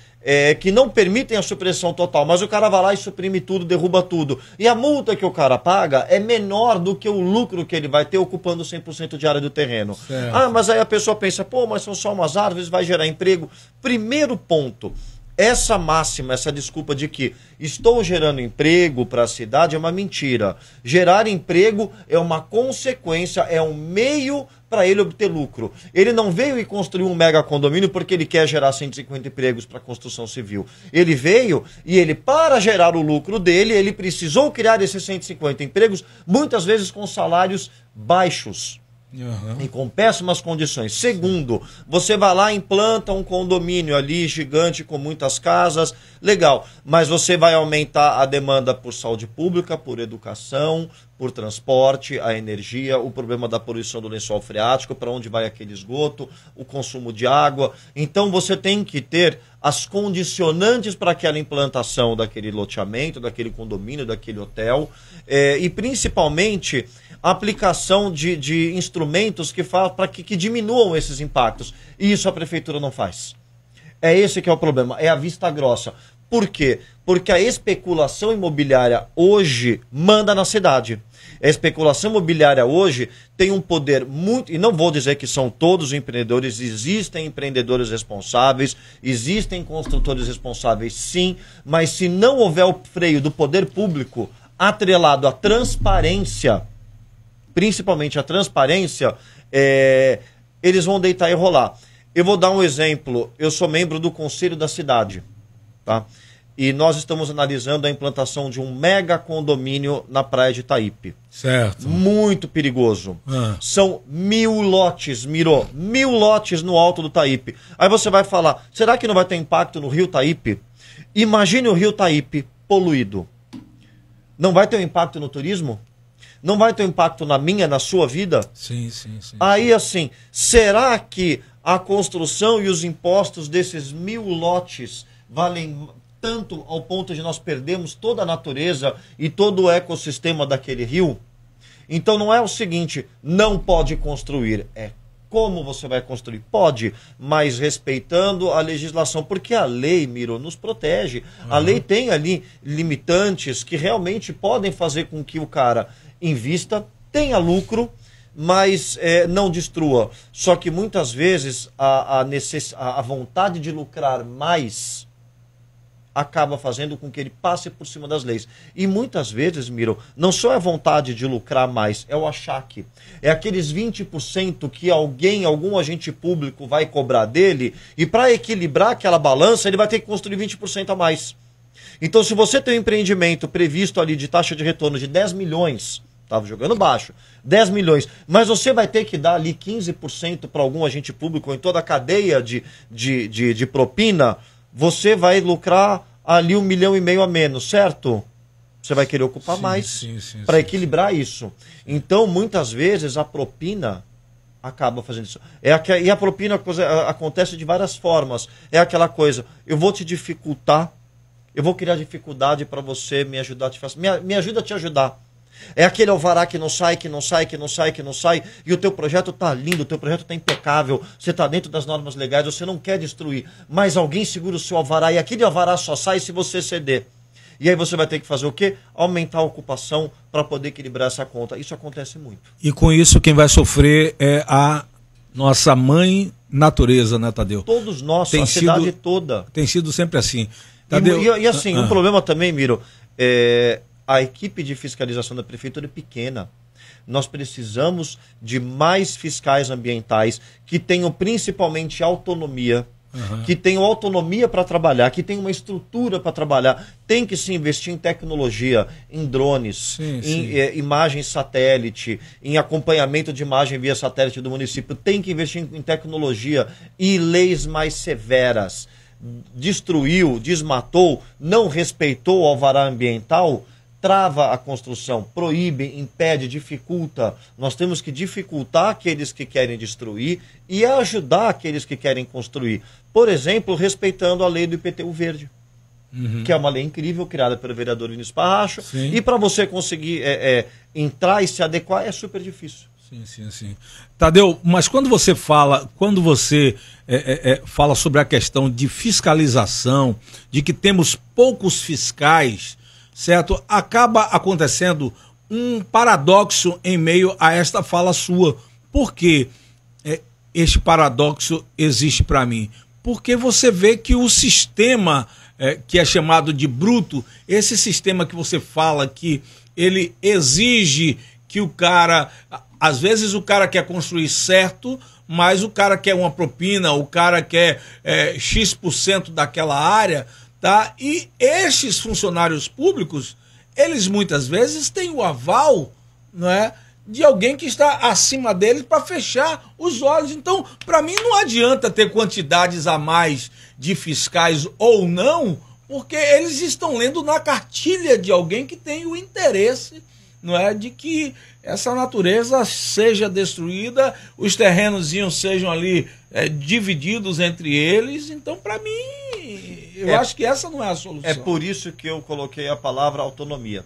que não permitem a supressão total, mas o cara vai lá e suprime tudo, derruba tudo. E a multa que o cara paga é menor do que o lucro que ele vai ter ocupando 100% de área do terreno. Certo. Ah, mas aí a pessoa pensa, pô, mas são só umas árvores, vai gerar emprego. Primeiro ponto, essa máxima, essa desculpa de que estou gerando emprego para a cidade é uma mentira. Gerar emprego é uma consequência, é um meio para ele obter lucro. Ele não veio e construiu um mega condomínio porque ele quer gerar 150 empregos para a construção civil. Ele veio e ele, para gerar o lucro dele, ele precisou criar esses 150 empregos, muitas vezes com salários baixos. Uhum. E com péssimas condições. Segundo, você vai lá e implanta um condomínio ali gigante com muitas casas, legal, mas você vai aumentar a demanda por saúde pública, por educação, por transporte, a energia, o problema da poluição do lençol freático, para onde vai aquele esgoto, o consumo de água. Então você tem que ter as condicionantes para aquela implantação daquele loteamento, daquele condomínio, daquele hotel, e principalmente a aplicação de instrumentos que diminuam esses impactos. E isso a prefeitura não faz. É esse que é o problema, é a vista grossa. Por quê? Porque a especulação imobiliária hoje manda na cidade. A especulação imobiliária hoje tem um poder muito... E não vou dizer que são todos empreendedores, existem empreendedores responsáveis, existem construtores responsáveis, sim, mas se não houver o freio do poder público atrelado à transparência, principalmente a transparência, eles vão deitar e rolar. Eu vou dar um exemplo. Eu sou membro do Conselho da Cidade, tá? E nós estamos analisando a implantação de um mega condomínio na praia de Itaípe. Certo. Muito perigoso. São 1000 lotes, Miro. 1000 lotes no alto do Itaípe. Aí você vai falar, será que não vai ter impacto no rio Itaípe? Imagine o rio Itaípe poluído. Não vai ter um impacto no turismo? Não vai ter um impacto na minha, na sua vida? Sim. Aí, assim, será que a construção e os impostos desses 1000 lotes valem tanto ao ponto de nós perdermos toda a natureza e todo o ecossistema daquele rio? Então não é o seguinte, não pode construir, é como você vai construir? Pode, mas respeitando a legislação, porque a lei, Miro, nos protege. A lei tem ali limitantes que realmente podem fazer com que o cara invista, tenha lucro, mas não destrua. Só que muitas vezes a vontade de lucrar mais acaba fazendo com que ele passe por cima das leis. E muitas vezes, Miro, não só é a vontade de lucrar mais, é o achaque. É aqueles 20% que algum agente público vai cobrar dele, e para equilibrar aquela balança, ele vai ter que construir 20% a mais. Então, se você tem um empreendimento previsto ali de taxa de retorno de 10 milhões, estava jogando baixo, 10 milhões, mas você vai ter que dar ali 15% para algum agente público em toda a cadeia de propina, você vai lucrar ali 1,5 milhão a menos, certo? Você vai querer ocupar mais para equilibrar isso. Então, muitas vezes, a propina acaba fazendo isso. E a propina acontece de várias formas. É aquela coisa, eu vou te dificultar, eu vou criar dificuldade para você me ajudar, me ajuda a te ajudar. É aquele alvará que não sai, e o teu projeto tá lindo, o teu projeto tá impecável, você tá dentro das normas legais, você não quer destruir, mas alguém segura o seu alvará, e aquele alvará só sai se você ceder. E aí você vai ter que fazer o quê? Aumentar a ocupação para poder equilibrar essa conta. Isso acontece muito. E com isso quem vai sofrer é a nossa mãe natureza, né, Tadeu? Todos nós, a cidade toda. Tem sido sempre assim. Tadeu, e assim, um problema também, Miro, a equipe de fiscalização da prefeitura é pequena. Nós precisamos de mais fiscais ambientais que tenham principalmente autonomia, que tenham autonomia para trabalhar, que tenham uma estrutura para trabalhar. Tem que se investir em tecnologia, em drones, em imagem satélite, em acompanhamento de imagem via satélite do município. Tem que investir em tecnologia e leis mais severas. Destruiu, desmatou, não respeitou o alvará ambiental, trava a construção, proíbe, impede, dificulta. Nós temos que dificultar aqueles que querem destruir e ajudar aqueles que querem construir. Por exemplo, respeitando a lei do IPTU verde. que é uma lei incrível, criada pelo vereador Vinícius Parracho, e para você conseguir entrar e se adequar é super difícil. Sim. Tadeu, mas quando você fala sobre a questão de fiscalização, de que temos poucos fiscais, certo? Acaba acontecendo um paradoxo em meio a esta fala sua. Por que este paradoxo existe para mim? Porque você vê que o sistema que é chamado de bruto, esse sistema que você fala que ele exige que o cara... Às vezes o cara quer construir certo, mas o cara quer uma propina, o cara quer X% daquela área, tá? E estes funcionários públicos, eles muitas vezes têm o aval, não é, de alguém que está acima deles para fechar os olhos. Então, para mim, não adianta ter quantidades a mais de fiscais ou não, porque eles estão lendo na cartilha de alguém que tem o interesse, não é, de que essa natureza seja destruída, os terrenos sejam ali divididos entre eles. Então, para mim, eu acho que essa não é a solução. É por isso que eu coloquei a palavra autonomia.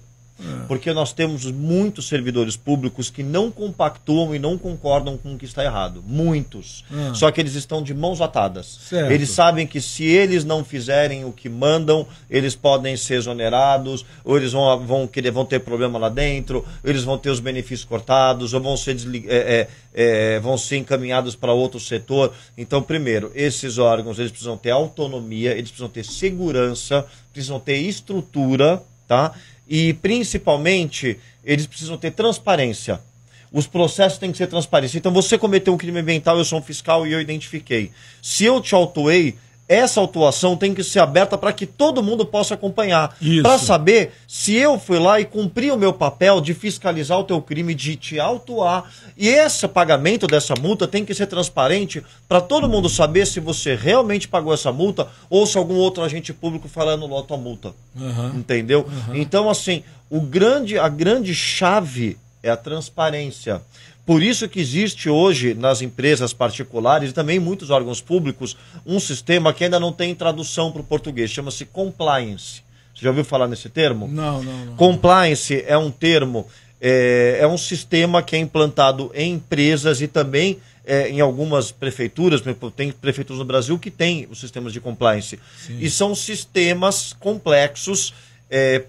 Porque nós temos muitos servidores públicos que não compactuam e não concordam com o que está errado. Muitos. Só que eles estão de mãos atadas. Certo. Eles sabem que se eles não fizerem o que mandam, eles podem ser exonerados, ou eles vão ter problema lá dentro, eles vão ter os benefícios cortados, ou vão ser encaminhados para outro setor. Então, primeiro, esses órgãos eles precisam ter autonomia, eles precisam ter segurança, precisam ter estrutura, tá? E, principalmente, eles precisam ter transparência. Os processos têm que ser transparentes. Então, você cometeu um crime ambiental, eu sou um fiscal e eu identifiquei. Se eu te autuei, essa autuação tem que ser aberta para que todo mundo possa acompanhar. Para saber se eu fui lá e cumpri o meu papel de fiscalizar o teu crime, de te autuar. E esse pagamento dessa multa tem que ser transparente para todo mundo saber se você realmente pagou essa multa ou se algum outro agente público anulou a tua multa. Entendeu? Então, assim, a grande chave é a transparência. Por isso que existe hoje nas empresas particulares e também em muitos órgãos públicos um sistema que ainda não tem tradução para o português, chama-se compliance. Você já ouviu falar nesse termo? Não. Compliance é um termo, é um sistema que é implantado em empresas e também em algumas prefeituras. Tem prefeituras no Brasil que têm os sistemas de compliance. E são sistemas complexos,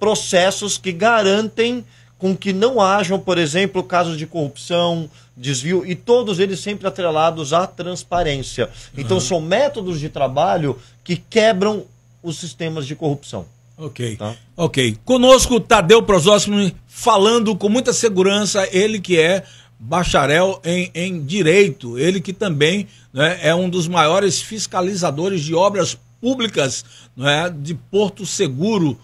processos que garantem com que não hajam, por exemplo, casos de corrupção, desvio, e todos eles sempre atrelados à transparência. Então são métodos de trabalho que quebram os sistemas de corrupção. Ok. Conosco, Tadeu Prozósimo, falando com muita segurança, ele que é bacharel em Direito, ele que também, né, é um dos maiores fiscalizadores de obras públicas, né, de Porto Seguro.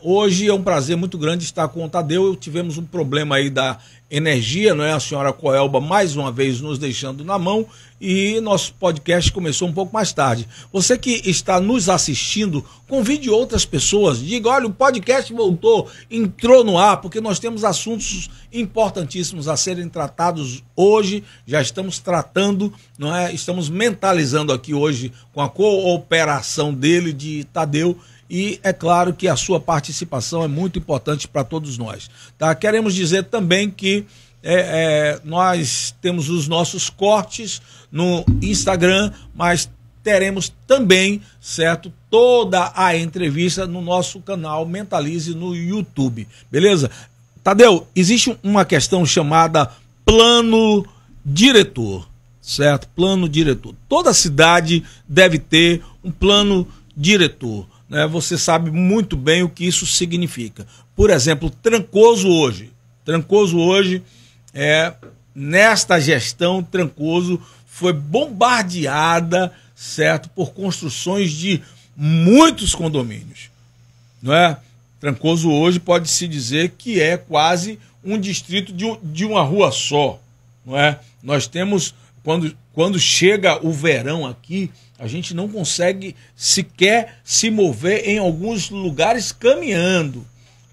Hoje é um prazer muito grande estar com o Tadeu. Tivemos um problema aí da energia, não é? A senhora Coelba mais uma vez nos deixando na mão e nosso podcast começou um pouco mais tarde. Você que está nos assistindo, convide outras pessoas, diga, olha, o podcast voltou, entrou no ar, porque nós temos assuntos importantíssimos a serem tratados hoje, já estamos tratando, não é? Estamos mentalizando aqui hoje com a cooperação dele, de Tadeu. E é claro que a sua participação é muito importante para todos nós. Tá? Queremos dizer também que nós temos os nossos cortes no Instagram, mas teremos também, certo, toda a entrevista no nosso canal Mentalize no YouTube. Beleza? Tadeu, existe uma questão chamada plano diretor, certo? Plano diretor. Toda cidade deve ter um plano diretor. Você sabe muito bem o que isso significa. Por exemplo, Trancoso hoje, nesta gestão, Trancoso foi bombardeada, certo, por construções de muitos condomínios, não é? Trancoso hoje pode-se dizer que é quase um distrito de uma rua só, não é? Nós temos, quando chega o verão aqui, a gente não consegue sequer se mover em alguns lugares caminhando,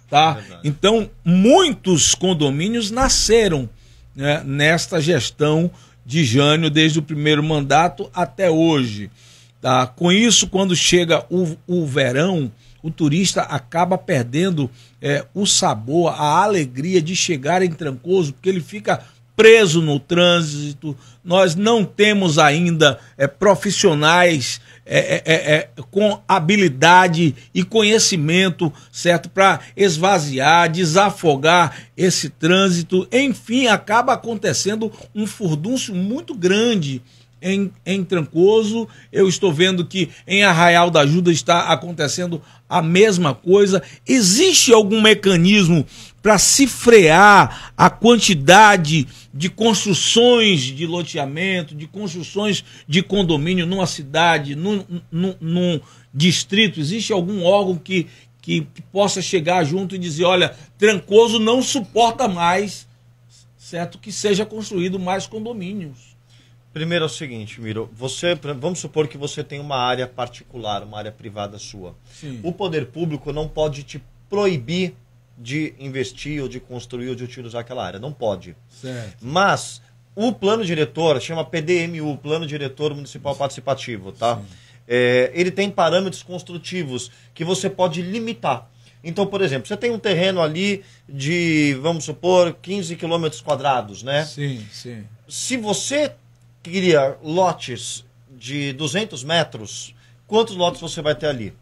tá? Então, muitos condomínios nasceram, né, nesta gestão de Jânio, desde o primeiro mandato até hoje, tá? Com isso, quando chega o verão, o turista acaba perdendo o sabor, a alegria de chegar em Trancoso, porque ele fica preso no trânsito. Nós não temos ainda profissionais com habilidade e conhecimento, certo, para esvaziar, desafogar esse trânsito. Enfim, acaba acontecendo um furdúncio muito grande em Trancoso. Eu estou vendo que em Arraial da Ajuda está acontecendo a mesma coisa. Existe algum mecanismo para se frear a quantidade de construções de loteamento, de construções de condomínio numa cidade, num distrito? Existe algum órgão que possa chegar junto e dizer, olha, Trancoso não suporta mais, certo, que seja construído mais condomínios? Primeiro é o seguinte, Miro, vamos supor que você tem uma área particular, uma área privada sua. Sim. O poder público não pode te proibir de investir, ou de construir, ou de utilizar aquela área. Não pode. Certo. Mas o plano diretor, chama PDMU, Plano Diretor Municipal Participativo, tá? Ele tem parâmetros construtivos que você pode limitar. Então, por exemplo, você tem um terreno ali de, vamos supor, 15 quilômetros quadrados, né? Sim, sim. Se você cria lotes de 200 metros, quantos lotes você vai ter ali?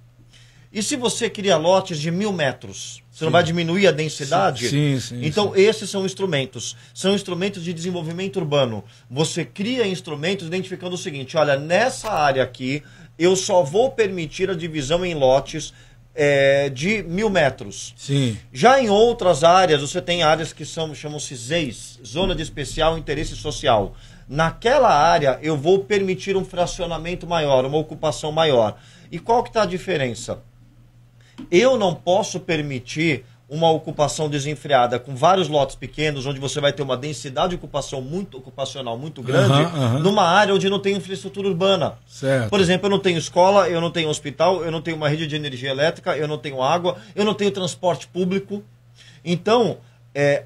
E se você cria lotes de 1.000 metros, você não vai diminuir a densidade? Sim. Então, esses são instrumentos. São instrumentos de desenvolvimento urbano. Você cria instrumentos identificando o seguinte, olha, nessa área aqui, eu só vou permitir a divisão em lotes de 1.000 metros. Sim. Já em outras áreas, você tem áreas que chamam-se ZEIS, Zona de Especial Interesse Social. Naquela área, eu vou permitir um fracionamento maior, uma ocupação maior. E qual que está a diferença? Eu não posso permitir uma ocupação desenfreada com vários lotes pequenos, onde você vai ter uma densidade ocupacional muito grande, numa área onde não tem infraestrutura urbana. Certo. Por exemplo, eu não tenho escola, eu não tenho hospital, eu não tenho uma rede de energia elétrica, eu não tenho água, eu não tenho transporte público. Então,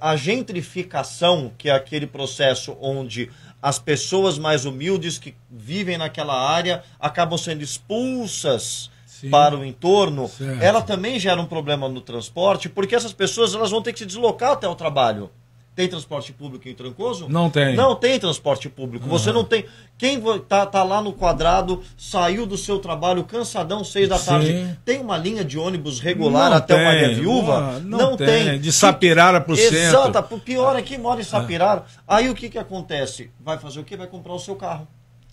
a gentrificação, que é aquele processo onde as pessoas mais humildes que vivem naquela área acabam sendo expulsas para o entorno, certo, ela também gera um problema no transporte, porque essas pessoas elas vão ter que se deslocar até o trabalho. Tem transporte público em Trancoso? Não tem. Não tem transporte público. Você não tem... Quem tá lá no quadrado, saiu do seu trabalho cansadão, 6 da tarde. Tem uma linha de ônibus regular até o Maria Viúva? Não tem. De Sapirara para o centro. Exato. O pior é que mora em Sapirara. Aí o que acontece? Vai fazer o quê? Vai comprar o seu carro.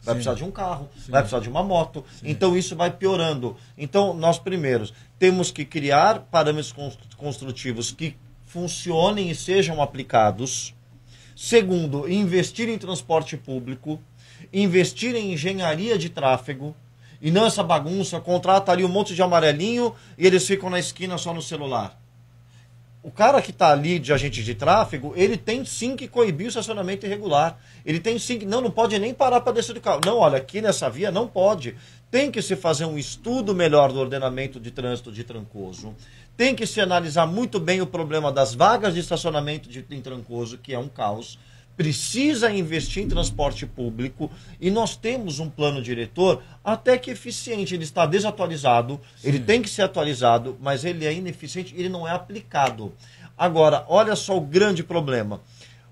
Vai precisar de um carro, vai precisar de uma moto. Então isso vai piorando. Então nós primeiros temos que criar parâmetros construtivos que funcionem e sejam aplicados. Segundo, investir em transporte público, investir em engenharia de tráfego, e não essa bagunça, contrata ali um monte de amarelinho e eles ficam na esquina só no celular. O cara que está ali de agente de tráfego, ele tem sim que coibir o estacionamento irregular. Ele tem sim que... Não pode nem parar para descer do carro. Não, olha, aqui nessa via não pode. Tem que se fazer um estudo melhor do ordenamento de trânsito de Trancoso. Tem que se analisar muito bem o problema das vagas de estacionamento em Trancoso, que é um caos. Precisa investir em transporte público e nós temos um plano diretor até que eficiente. Ele está desatualizado, ele tem que ser atualizado, mas ele é ineficiente, ele não é aplicado. Agora, olha só o grande problema.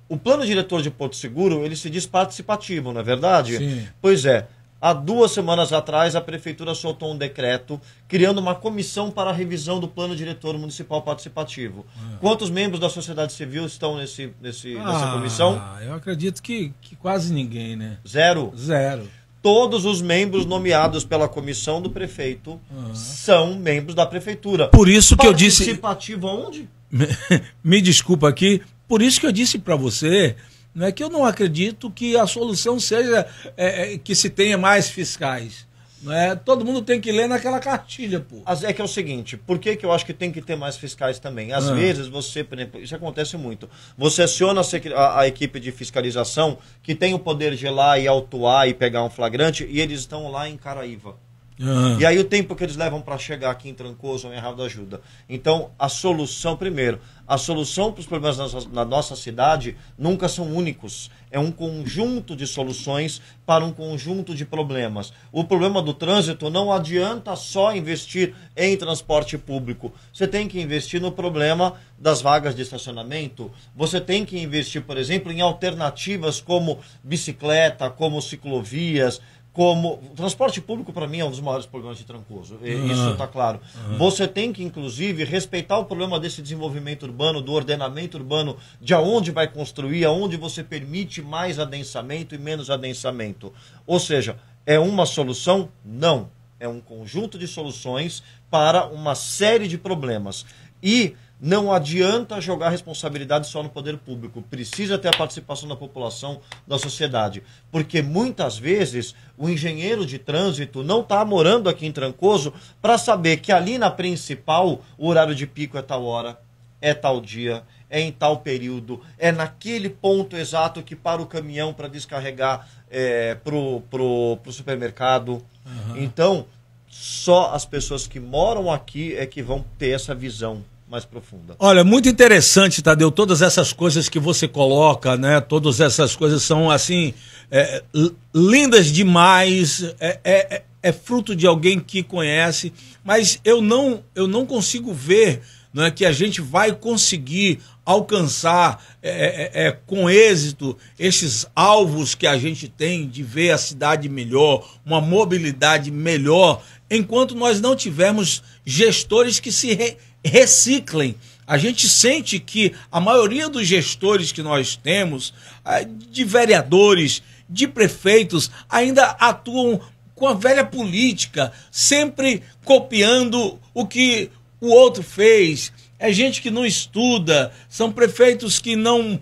O plano diretor de Porto Seguro, ele se diz participativo, não é verdade? Sim. Pois é. Há 2 semanas atrás, a Prefeitura soltou um decreto criando uma comissão para a revisão do Plano Diretor Municipal Participativo. Quantos membros da sociedade civil estão nessa comissão? Eu acredito que quase ninguém, né? Zero. Todos os membros nomeados pela comissão do prefeito são membros da Prefeitura. Por isso que eu disse... Participativo aonde? Me desculpa aqui, por isso que eu disse para você... Não é que eu não acredito que a solução seja que se tenha mais fiscais. Não é? Todo mundo tem que ler naquela cartilha, pô. É que é o seguinte, por que eu acho que tem que ter mais fiscais também? Às vezes você, por exemplo, isso acontece muito. Você aciona a equipe de fiscalização que tem o poder de ir lá e autuar e pegar um flagrante e eles estão lá em Caraíva. E aí o tempo que eles levam para chegar aqui em Trancoso ou em Arraial da Ajuda. Então, a solução, primeiro, a solução para os problemas na nossa cidade nunca são únicos. É um conjunto de soluções para um conjunto de problemas. O problema do trânsito não adianta só investir em transporte público. Você tem que investir no problema das vagas de estacionamento. Você tem que investir, por exemplo, em alternativas como bicicleta, como ciclovias, como o transporte público, para mim, é um dos maiores problemas de Trancoso. Isso está claro. Você tem que, inclusive, respeitar o problema desse desenvolvimento urbano, do ordenamento urbano, de aonde vai construir, aonde você permite mais adensamento e menos adensamento. Ou seja, é uma solução? Não. É um conjunto de soluções para uma série de problemas. E não adianta jogar responsabilidade só no poder público. Precisa ter a participação da população, da sociedade. Porque muitas vezes o engenheiro de trânsito não está morando aqui em Trancoso para saber que ali na principal o horário de pico é tal hora, é tal dia, é em tal período, é naquele ponto exato que para o caminhão para descarregar pro supermercado. Então, só as pessoas que moram aqui é que vão ter essa visão mais profunda. Olha, muito interessante, Tadeu, todas essas coisas que você coloca, né? Todas essas coisas são, assim, lindas demais, é fruto de alguém que conhece, mas eu não consigo ver, né, que a gente vai conseguir alcançar com êxito esses alvos que a gente tem de ver a cidade melhor, uma mobilidade melhor, enquanto nós não tivermos gestores que se reciclem. A gente sente que a maioria dos gestores que nós temos, de vereadores, de prefeitos, ainda atuam com a velha política, sempre copiando o que o outro fez. É gente que não estuda, são prefeitos que não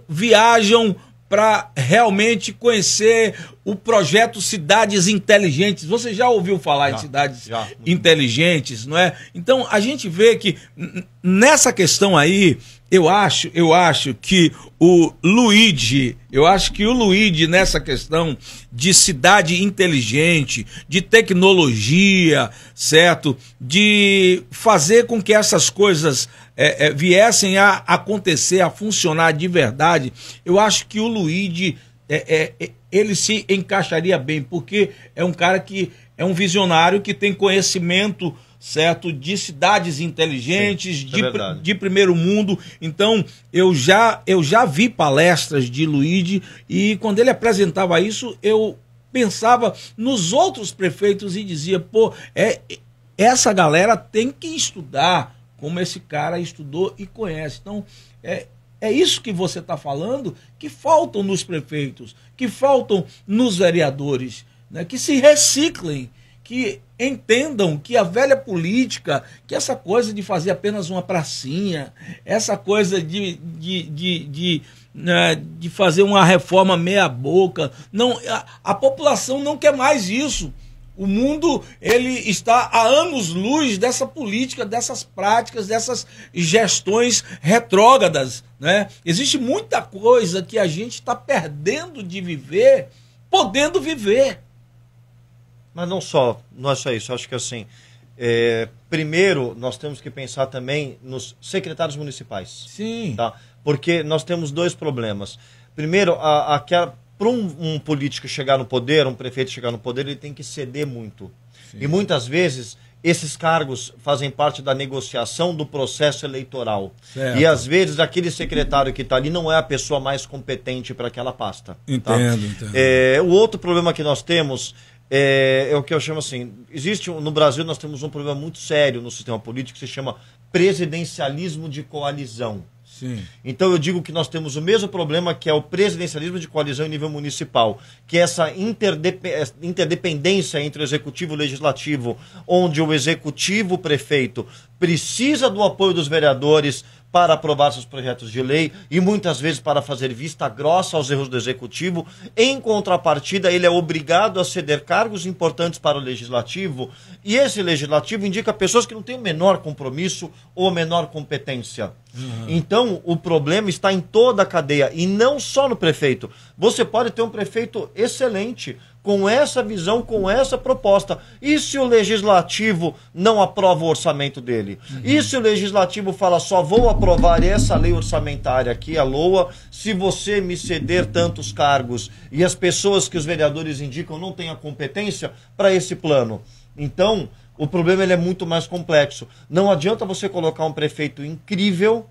viajam para realmente conhecer o projeto Cidades Inteligentes. Você já ouviu falar em cidades inteligentes, não é? Então, a gente vê que nessa questão aí, eu acho que o Luigi, nessa questão de cidade inteligente, de tecnologia, certo? De fazer com que essas coisas viessem a acontecer, a funcionar de verdade, eu acho que o Luigi, ele se encaixaria bem, porque é um cara que é um visionário que tem conhecimento, certo, de cidades inteligentes, de primeiro mundo. Então, eu já vi palestras de Luigi e quando ele apresentava isso, eu pensava nos outros prefeitos e dizia, pô, essa galera tem que estudar como esse cara estudou e conhece. Então, é isso que você está falando, que faltam nos prefeitos, que faltam nos vereadores, né, que se reciclem, que entendam que a velha política, que essa coisa de fazer apenas uma pracinha, essa coisa de fazer uma reforma meia boca, não, a população não quer mais isso. O mundo, ele está há anos-luz dessa política, dessas práticas, dessas gestões retrógradas, né? Existe muita coisa que a gente está perdendo de viver, podendo viver. Mas não é só isso. Acho que assim, primeiro nós temos que pensar também nos secretários municipais. Sim. Tá? Porque nós temos dois problemas. Primeiro, para um político chegar no poder, um prefeito chegar no poder, ele tem que ceder muito. Sim. E muitas vezes esses cargos fazem parte da negociação do processo eleitoral. Certo. E às vezes aquele secretário que está ali não é a pessoa mais competente para aquela pasta. Entendo. O outro problema que nós temos é o que eu chamo assim, no Brasil nós temos um problema muito sério no sistema político que se chama presidencialismo de coalizão. Sim. Então eu digo que nós temos o mesmo problema que é o presidencialismo de coalizão em nível municipal, que é essa interdependência entre o executivo e o legislativo, onde o executivo, o prefeito, precisa do apoio dos vereadores para aprovar seus projetos de lei e muitas vezes para fazer vista grossa aos erros do executivo. Em contrapartida, ele é obrigado a ceder cargos importantes para o legislativo e esse legislativo indica pessoas que não têm o menor compromisso ou a menor competência. Então, o problema está em toda a cadeia e não só no prefeito. Você pode ter um prefeito excelente, com essa visão, com essa proposta. E se o legislativo não aprova o orçamento dele? E se o legislativo fala, só vou aprovar essa lei orçamentária aqui, a LOA, se você me ceder tantos cargos e as pessoas que os vereadores indicam não têm a competência para esse plano? Então, o problema ele é muito mais complexo. Não adianta você colocar um prefeito incrível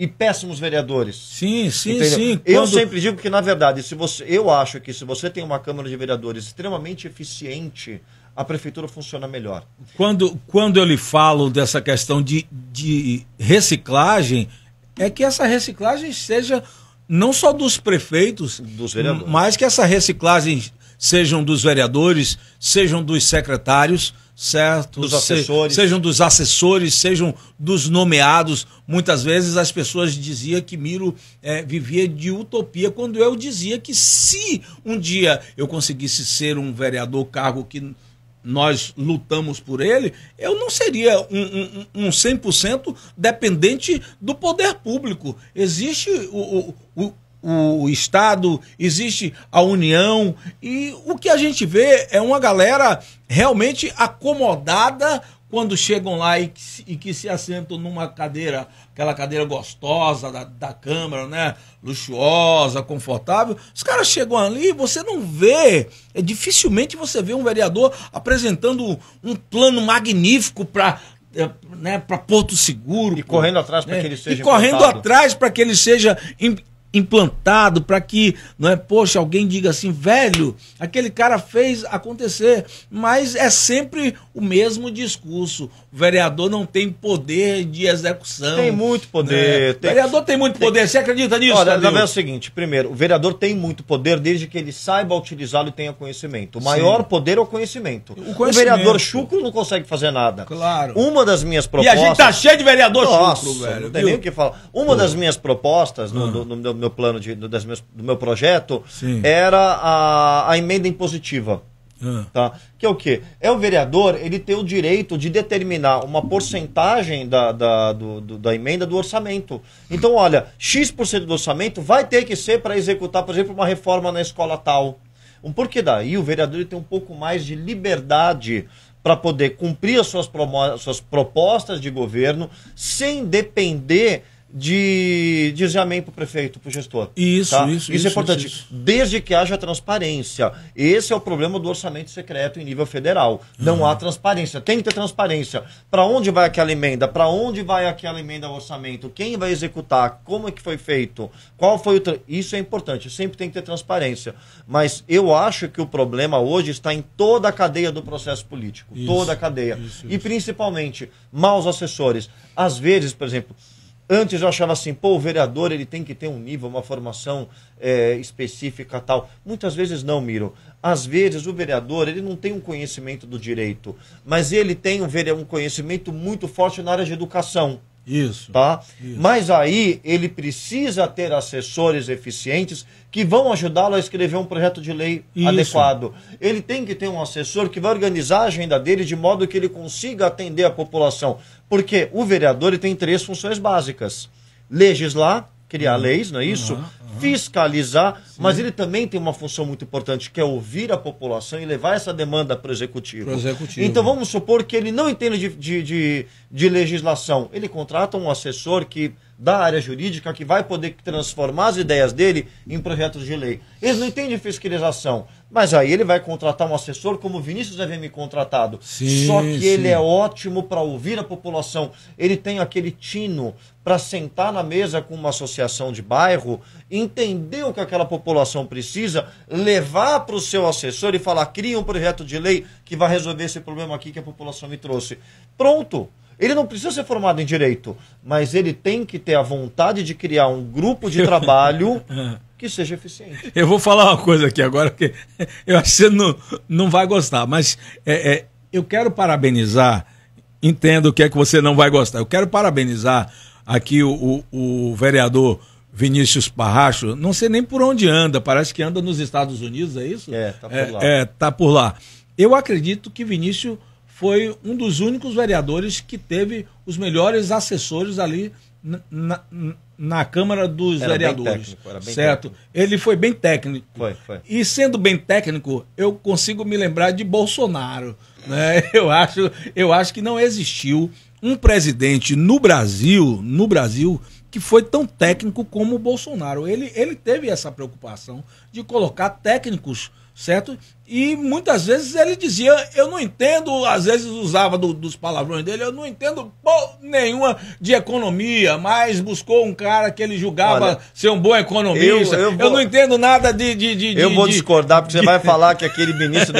e péssimos vereadores. Sim, sim, entendeu? sim. Eu sempre digo que, na verdade, eu acho que se você tem uma Câmara de Vereadores extremamente eficiente, a prefeitura funciona melhor. Quando eu lhe falo dessa questão de reciclagem, é que essa reciclagem seja não só dos prefeitos, dos vereadores, mas que essa reciclagem sejam dos vereadores, sejam dos secretários, certo? Dos assessores. Sejam dos assessores, sejam dos nomeados. Muitas vezes as pessoas diziam que Miro vivia de utopia, quando eu dizia que se um dia eu conseguisse ser um vereador, cargo que nós lutamos por ele, eu não seria um 100% dependente do poder público. Existe o Estado, existe a União, e o que a gente vê é uma galera realmente acomodada quando chegam lá e que se assentam numa cadeira, aquela cadeira gostosa da Câmara, né? Luxuosa, confortável. Os caras chegam ali e você não vê, dificilmente você vê um vereador apresentando um plano magnífico para Porto Seguro. E correndo atrás para que ele seja implantado, para que, poxa, alguém diga assim, velho, aquele cara fez acontecer, mas é sempre o mesmo discurso. O vereador não tem poder de execução. Tem muito poder. O vereador tem muito poder, você acredita nisso? Olha, na verdade é o seguinte, primeiro, o vereador tem muito poder desde que ele saiba utilizá-lo e tenha conhecimento. O maior poder é o conhecimento. O vereador chucro não consegue fazer nada. Claro. Uma das minhas propostas... E a gente tá cheio de vereador chucro, velho. Não tem nem o que falar. Uma das minhas propostas no meu plano, do meu projeto, era a emenda impositiva. Tá? Que é o quê? É o vereador, ele tem o direito de determinar uma porcentagem da emenda do orçamento. Então, olha, X% do orçamento vai ter que ser para executar, por exemplo, uma reforma na escola tal. Porque daí o vereador ele tem um pouco mais de liberdade para poder cumprir as suas propostas de governo sem depender de desviamento para o prefeito, para o gestor. Isso é importante. Desde que haja transparência. Esse é o problema do orçamento secreto em nível federal. Não há transparência. Tem que ter transparência. Para onde vai aquela emenda? Para onde vai aquela emenda ao orçamento? Quem vai executar? Como é que foi feito? Qual foi o... Isso é importante. Sempre tem que ter transparência. Mas eu acho que o problema hoje está em toda a cadeia do processo político. Toda a cadeia. E principalmente, maus assessores. Às vezes, por exemplo... Antes eu achava assim, o vereador ele tem que ter um nível, uma formação específica tal. Muitas vezes não, Miro. Às vezes o vereador ele não tem um conhecimento do direito, mas ele tem um conhecimento muito forte na área de educação. Isso. Tá? Mas aí ele precisa ter assessores eficientes que vão ajudá-lo a escrever um projeto de lei adequado. Ele tem que ter um assessor que vai organizar a agenda dele de modo que ele consiga atender a população. Porque o vereador ele tem 3 funções básicas. Legislar, criar leis, não é isso? Fiscalizar, mas ele também tem uma função muito importante, que é ouvir a população e levar essa demanda para o executivo. Então vamos supor que ele não entende de legislação. Ele contrata um assessor da área jurídica que vai poder transformar as ideias dele em projetos de lei. Ele não entende de fiscalização, mas aí ele vai contratar um assessor como o Vinícius deve me contratado. Só que ele é ótimo para ouvir a população. Ele tem aquele tino para sentar na mesa com uma associação de bairro, entender o que aquela população precisa, levar para o seu assessor e falar, cria um projeto de lei que vai resolver esse problema aqui que a população me trouxe. Pronto! Ele não precisa ser formado em direito, mas ele tem que ter a vontade de criar um grupo de trabalho que seja eficiente. Eu vou falar uma coisa aqui agora, que eu acho que você não vai gostar, mas eu quero parabenizar, entendo o que é que você não vai gostar, eu quero parabenizar aqui o vereador Vinícius Parracho, não sei nem por onde anda, parece que anda nos Estados Unidos, é isso? Tá por lá. Tá por lá. Eu acredito que Vinícius foi um dos únicos vereadores que teve os melhores assessores ali na Câmara dos Vereadores. Era bem certo? técnico. Ele foi bem técnico. Foi. E sendo bem técnico, eu consigo me lembrar de Bolsonaro. Né? Eu acho que não existiu um presidente no Brasil, que foi tão técnico como o Bolsonaro. Ele teve essa preocupação de colocar técnicos, certo? E muitas vezes ele dizia, eu não entendo, às vezes usava dos palavrões dele, eu não entendo nenhuma de economia, mas buscou um cara que ele julgava ser um bom economista. Eu não entendo nada Eu vou discordar, porque você vai falar que aquele ministro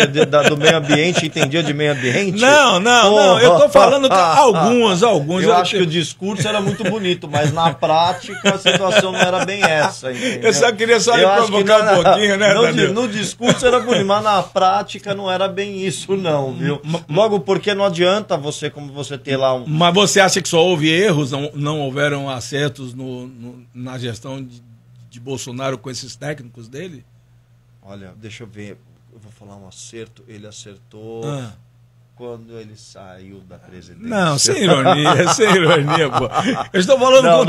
do meio ambiente entendia de meio ambiente? Não, eu tô falando que alguns. Eu acho que o discurso era muito bonito, mas na prática a situação não era bem essa, entendeu? Eu só queria lhe provocar um pouquinho, né, Tadeu? No discurso era bonito, mas na prática não era bem isso, não, viu? Logo porque não adianta você, como você ter lá um... Mas você acha que só houve erros, não houveram acertos na gestão de Bolsonaro com esses técnicos dele? Olha, deixa eu ver, eu vou falar um acerto, ele acertou... Quando ele saiu da presidência. Não, sem ironia, pô. Eu estou falando...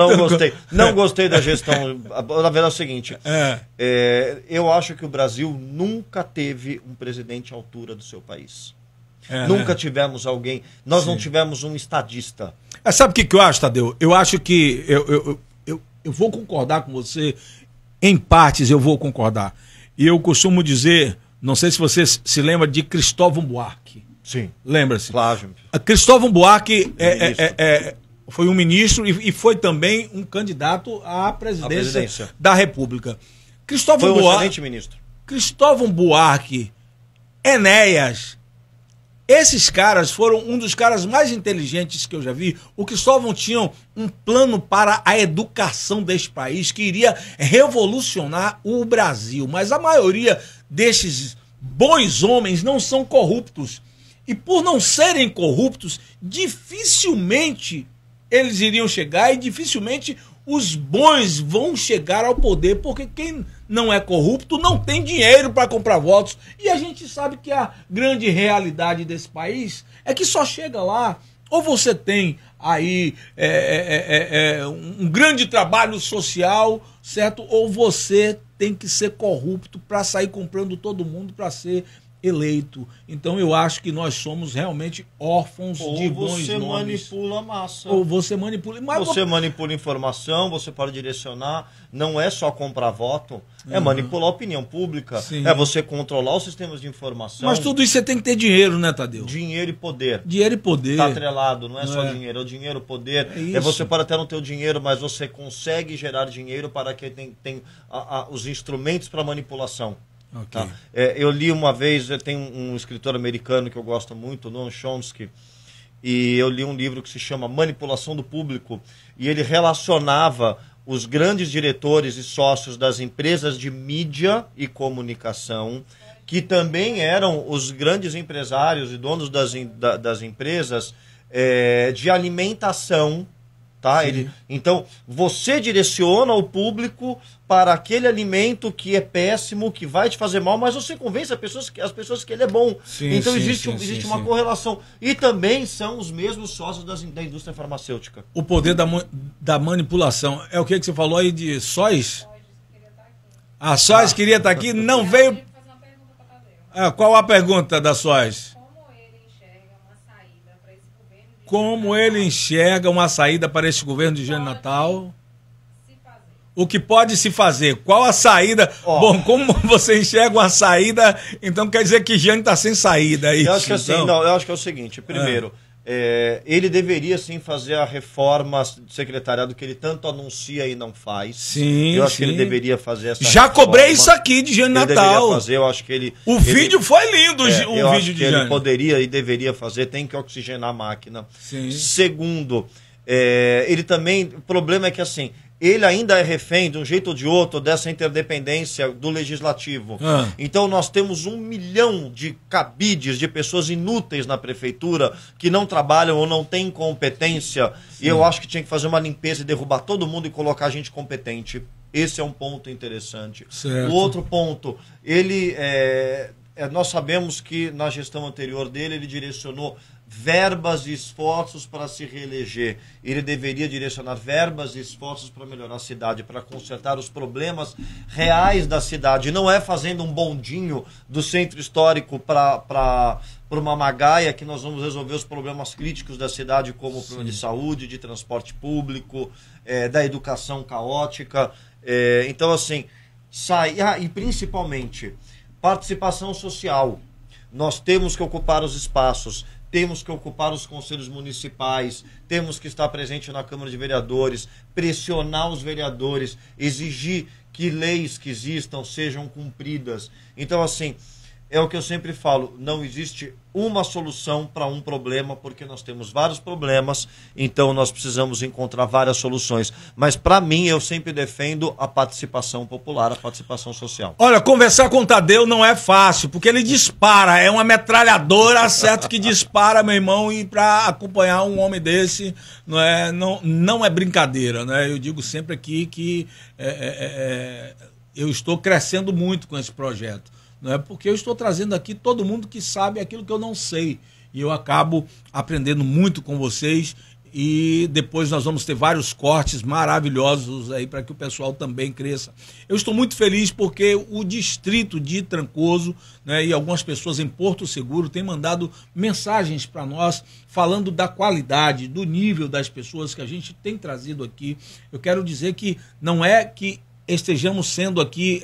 Não gostei da gestão. Na verdade é o seguinte, eu acho que o Brasil nunca teve um presidente à altura do seu país. Nunca tivemos alguém... Nós não tivemos um estadista. Sabe o que eu acho, Tadeu? Eu acho que... Eu vou concordar com você, em partes eu vou concordar. E eu costumo dizer, não sei se você se lembra de Cristóvão Buarque. Sim. Lembra-se? Claro. Cristóvão Buarque foi um ministro e foi também um candidato à presidência da República. Foi um excelente ministro. Cristóvão Buarque, Enéas, esses caras foram um dos caras mais inteligentes que eu já vi. O Cristóvão tinha um plano para a educação deste país que iria revolucionar o Brasil. Mas a maioria destes bons homens não são corruptos. E por não serem corruptos, dificilmente eles iriam chegar e dificilmente os bons vão chegar ao poder, porque quem não é corrupto não tem dinheiro para comprar votos. E a gente sabe que a grande realidade desse país é que só chega lá, ou você tem aí um grande trabalho social, certo? Ou você tem que ser corrupto para sair comprando todo mundo para ser eleito. Então eu acho que nós somos realmente órfãos de bons nomes. Ou você manipula a massa. Ou você manipula... Mas você manipula informação, você pode direcionar. Não é só comprar voto, é manipular a opinião pública. Sim. É você controlar os sistemas de informação. Mas tudo isso você tem que ter dinheiro, né, Tadeu? Dinheiro e poder. Dinheiro e poder. Está atrelado, não é só dinheiro, é o dinheiro, poder. Você pode até não ter o dinheiro, mas você consegue gerar dinheiro para que tem os instrumentos para manipulação. Okay. Tá? Eu li uma vez, tem um escritor americano que eu gosto muito, Noam Chomsky, e eu li um livro que se chama Manipulação do Público, e ele relacionava os grandes diretores e sócios das empresas de mídia e comunicação, que também eram os grandes empresários e donos das empresas de alimentação. Tá? Então, você direciona o público para aquele alimento que é péssimo, que vai te fazer mal, mas você convence as pessoas que ele é bom. Então existe uma correlação. E também são os mesmos sócios da indústria farmacêutica. O poder da manipulação. É o que você falou aí de Sóis? A Sóis queria estar aqui, não veio... Qual a pergunta da Sóis? Como ele enxerga uma saída para esse governo de Jânio Natal? O que pode se fazer? Qual a saída? Bom, como você enxerga uma saída, então quer dizer que Jânio está sem saída. Eu acho que eu acho que é o seguinte. Primeiro, ele deveria sim fazer a reforma do secretariado que ele tanto anuncia e não faz. Sim, eu acho que ele deveria fazer essa Já reforma. Cobrei isso aqui de Jânio Natal. Fazer, eu acho que ele... vídeo foi lindo, o vídeo de Jânio. Ele poderia e deveria fazer, tem que oxigenar a máquina. Sim. Segundo, ele também... O problema é que assim... Ele ainda é refém, de um jeito ou de outro, dessa interdependência do legislativo. Então nós temos 1 milhão de cabides, de pessoas inúteis na prefeitura, que não trabalham ou não têm competência. Sim. E eu acho que tinha que fazer uma limpeza e derrubar todo mundo e colocar gente competente. Esse é um ponto interessante. Certo. O outro ponto, nós sabemos que na gestão anterior dele, ele direcionou verbas e esforços para se reeleger. Ele deveria direcionar verbas e esforços para melhorar a cidade, para consertar os problemas reais da cidade. Não é fazendo um bondinho do centro histórico para uma magaia que nós vamos resolver os problemas críticos da cidade, como o problema de saúde, de transporte público, da educação caótica. Então, assim, e principalmente participação social. Nós temos que ocupar os espaços, temos que ocupar os conselhos municipais, temos que estar presente na Câmara de Vereadores, pressionar os vereadores, exigir que leis que existam sejam cumpridas. Então, assim, é o que eu sempre falo, não existe uma solução para um problema, porque nós temos vários problemas, então nós precisamos encontrar várias soluções. Mas, para mim, eu sempre defendo a participação popular, a participação social. Olha, conversar com o Tadeu não é fácil, porque ele dispara, é uma metralhadora, certo que dispara, meu irmão, e para acompanhar um homem desse não é brincadeira, né? Eu digo sempre aqui que eu estou crescendo muito com esse projeto. Não é porque eu estou trazendo aqui todo mundo que sabe aquilo que eu não sei. E eu acabo aprendendo muito com vocês. E depois nós vamos ter vários cortes maravilhosos aí para que o pessoal também cresça. Eu estou muito feliz porque o distrito de Trancoso, né, e algumas pessoas em Porto Seguro têm mandado mensagens para nós falando da qualidade, do nível das pessoas que a gente tem trazido aqui. Eu quero dizer que não é que estejamos sendo aqui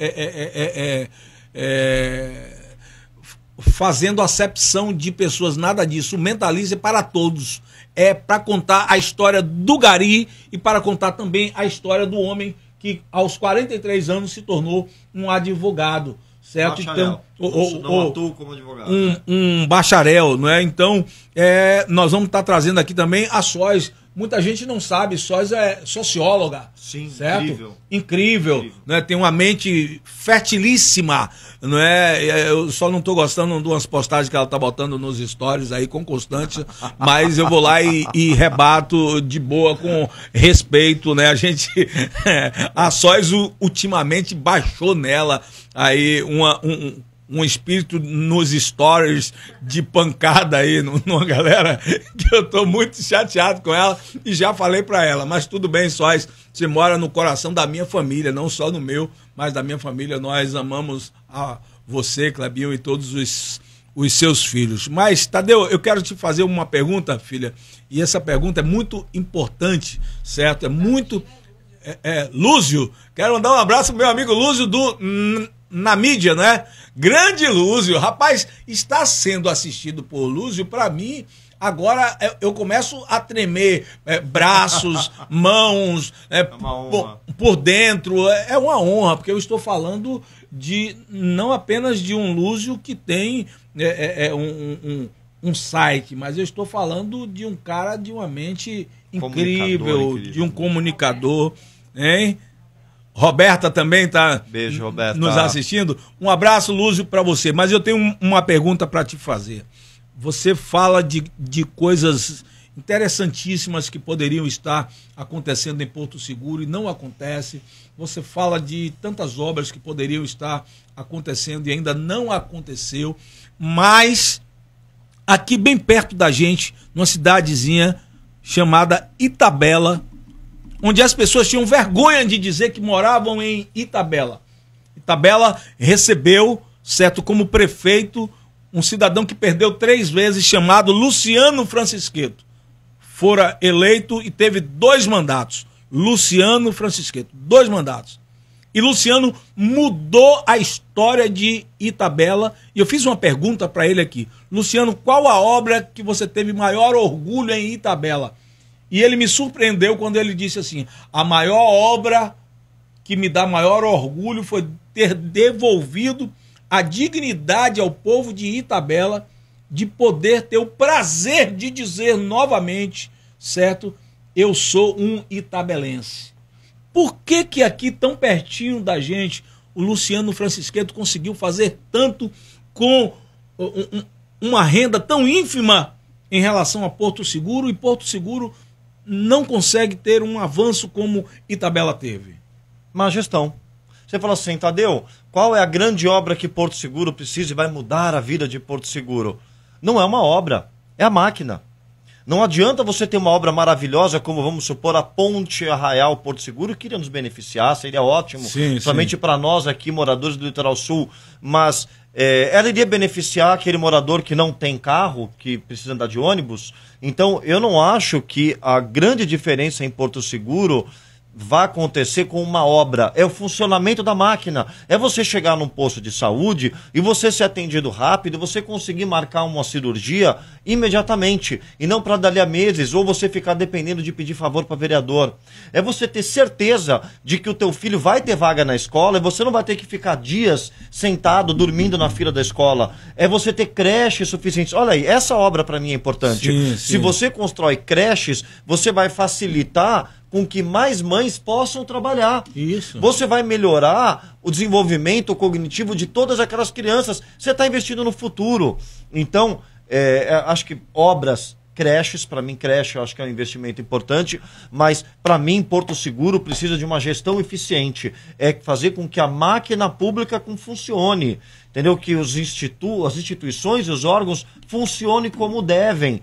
fazendo acepção de pessoas, nada disso. O Mentalize é para todos, é para contar a história do Gari e para contar também a história do homem que aos 43 anos se tornou um advogado, certo? Bacharel. Então, não atuo como advogado. Um bacharel, não é? Então, nós vamos estar trazendo aqui também a Sóis. Muita gente não sabe, Sóis é socióloga. Sim, certo? Incrível. Né? Tem uma mente fertilíssima. Não é? Eu só não estou gostando de umas postagens que ela está botando nos stories aí com constância, mas eu vou lá e rebato de boa, com respeito, né? A gente. A Sóis ultimamente baixou nela aí um espírito nos stories de pancada aí, numa galera que eu tô muito chateado com ela e já falei pra ela, mas tudo bem, Sóis, você mora no coração da minha família, não só no meu, mas da minha família. Nós amamos a você, Clebinho, e todos os seus filhos. Mas, Tadeu, eu quero te fazer uma pergunta, filha, e essa pergunta é muito importante, certo? É muito... Lúcio, quero mandar um abraço pro meu amigo Lúcio na mídia, né? Grande Lúcio, rapaz, está sendo assistido por Lúcio. Para mim, agora eu começo a tremer braços, mãos, por dentro. É uma honra, porque eu estou falando não apenas de um Lúcio que tem um site, mas eu estou falando de um cara de uma mente incrível, de um comunicador, hein? Roberta também está nos assistindo. Um abraço, Lúcio, para você. Mas eu tenho uma pergunta para te fazer. Você fala de coisas interessantíssimas que poderiam estar acontecendo em Porto Seguro e não acontece. Você fala de tantas obras que poderiam estar acontecendo e ainda não aconteceu. Mas aqui bem perto da gente, numa cidadezinha chamada Itabela, onde as pessoas tinham vergonha de dizer que moravam em Itabela. Itabela recebeu, certo, como prefeito, um cidadão que perdeu 3 vezes, chamado Luciano Francisqueto. Fora eleito e teve 2 mandatos. Luciano Francisqueto, 2 mandatos. E Luciano mudou a história de Itabela. E eu fiz uma pergunta para ele aqui. Luciano, qual a obra que você teve maior orgulho em Itabela? E ele me surpreendeu quando ele disse assim: a maior obra que me dá maior orgulho foi ter devolvido a dignidade ao povo de Itabela, de poder ter o prazer de dizer novamente, certo, eu sou um itabelense. Por que aqui tão pertinho da gente o Luciano Francisqueto conseguiu fazer tanto com uma renda tão ínfima em relação a Porto Seguro, e Porto Seguro não consegue ter um avanço como Itabela teve? Má gestão. Você fala assim, Tadeu, qual é a grande obra que Porto Seguro precisa e vai mudar a vida de Porto Seguro? Não é uma obra, É a máquina. Não adianta você ter uma obra maravilhosa como, vamos supor, a Ponte Arraial Porto Seguro, que iria nos beneficiar, seria ótimo, somente para nós aqui, moradores do Litoral Sul, mas ela iria beneficiar aquele morador que não tem carro, que precisa andar de ônibus. Então, eu não acho que a grande diferença em Porto Seguro vai acontecer com uma obra. É o funcionamento da máquina. É você chegar num posto de saúde e você ser atendido rápido, você conseguir marcar uma cirurgia imediatamente e não para dali a meses, ou você ficar dependendo de pedir favor para vereador. É você ter certeza de que o teu filho vai ter vaga na escola e você não vai ter que ficar dias sentado, dormindo na fila da escola. É você ter creches suficientes. Olha aí, essa obra para mim é importante. Se você constrói creches, você vai facilitar com que mais mães possam trabalhar. Isso. Você vai melhorar o desenvolvimento cognitivo de todas aquelas crianças. Você está investindo no futuro. Então, acho que obras, creches, para mim creche eu acho que é um investimento importante, mas para mim Porto Seguro precisa de uma gestão eficiente. É fazer com que a máquina pública funcione. Entendeu? Que as instituições e os órgãos funcionem como devem.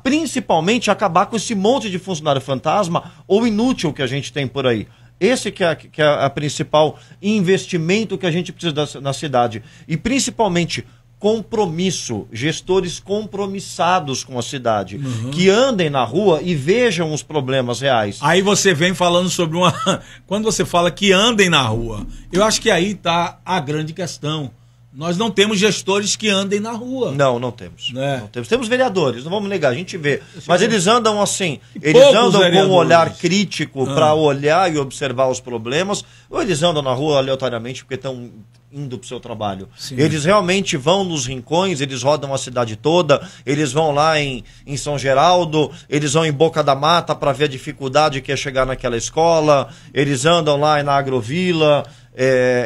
Principalmente acabar com esse monte de funcionário fantasma ou inútil que a gente tem por aí. Esse que é a principal investimento que a gente precisa na cidade. E principalmente compromisso, gestores compromissados com a cidade, que andem na rua e vejam os problemas reais. Aí você vem falando sobre uma... Quando você fala que andem na rua, eu acho que aí está a grande questão. Nós não temos gestores que andem na rua. Não temos. Não temos. Temos vereadores, não vamos negar, a gente vê. Mas eles andam assim, eles andam com um olhar crítico para olhar e observar os problemas, ou eles andam na rua aleatoriamente porque estão indo para o seu trabalho. Sim. Eles realmente vão nos rincões, eles rodam a cidade toda, eles vão lá em São Geraldo, eles vão em Boca da Mata para ver a dificuldade que é chegar naquela escola, eles andam lá na Agrovila.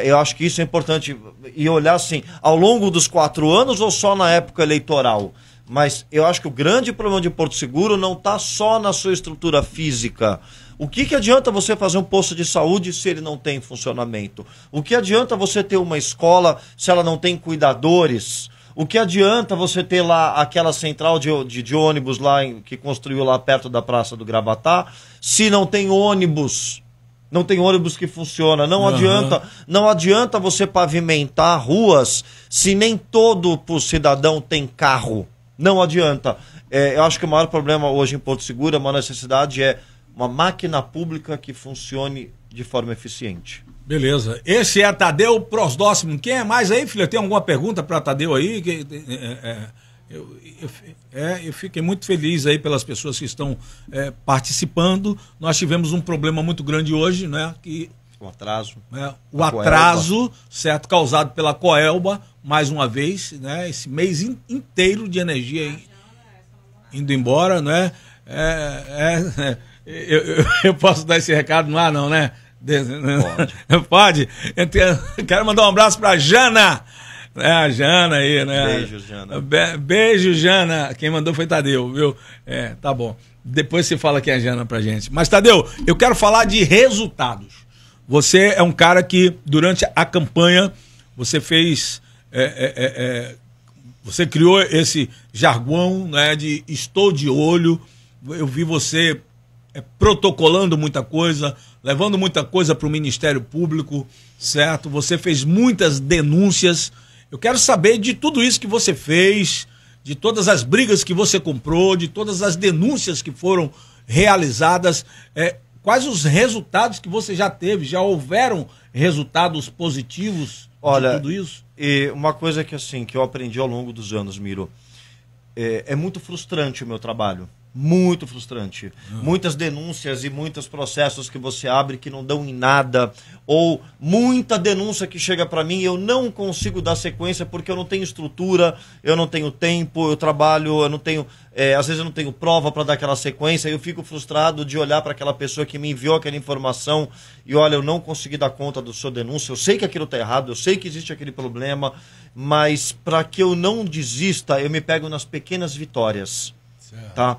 Eu acho que isso é importante. E olhar assim, ao longo dos 4 anos ou só na época eleitoral? Mas eu acho que o grande problema de Porto Seguro não está só na sua estrutura física. O que adianta você fazer um posto de saúde se ele não tem funcionamento? O que adianta você ter uma escola se ela não tem cuidadores? O que adianta você ter lá aquela central de ônibus lá que construiu lá perto da Praça do Gravatá se não tem ônibus? Não tem ônibus que funciona. Não adianta você pavimentar ruas se nem todo cidadão tem carro. Não adianta. Eu acho que o maior problema hoje em Porto Seguro, a maior necessidade é uma máquina pública que funcione de forma eficiente. Beleza. Esse é Tadeu Prosdóximo. Quem é mais aí, filha? Tem alguma pergunta para Tadeu aí? Eu fiquei muito feliz aí pelas pessoas que estão participando. Nós tivemos um problema muito grande hoje, né? O atraso. O atraso, certo, causado pela Coelba, mais uma vez, né? Esse mês inteiro de energia aí, indo embora, né? Eu posso dar esse recado no ar, não, né? Pode? Quero mandar um abraço para Jana. A Jana aí, né? Beijo, Jana. Beijo, Jana. Quem mandou foi Tadeu, viu? Tá bom. Depois você fala quem é a Jana pra gente. Mas, Tadeu, eu quero falar de resultados. Você é um cara que, durante a campanha, você fez... você criou esse jargão, né, de estou de olho. Eu vi você protocolando muita coisa, levando muita coisa para o Ministério Público, certo? Você fez muitas denúncias. Eu quero saber de tudo isso que você fez, de todas as brigas que você comprou, de todas as denúncias que foram realizadas. Quais os resultados que você já teve? Já houveram resultados positivos de tudo isso? E uma coisa que eu aprendi ao longo dos anos, Miro, é muito frustrante o meu trabalho. Muito frustrante. Muitas denúncias e muitos processos que você abre que não dão em nada, ou muita denúncia que chega para mim e eu não consigo dar sequência porque eu não tenho estrutura, eu não tenho tempo, eu trabalho, eu não tenho, às vezes eu não tenho prova para dar aquela sequência, eu fico frustrado de olhar para aquela pessoa que me enviou aquela informação e olha, eu não consegui dar conta da sua denúncia, eu sei que aquilo está errado, eu sei que existe aquele problema, mas para que eu não desista, eu me pego nas pequenas vitórias, tá?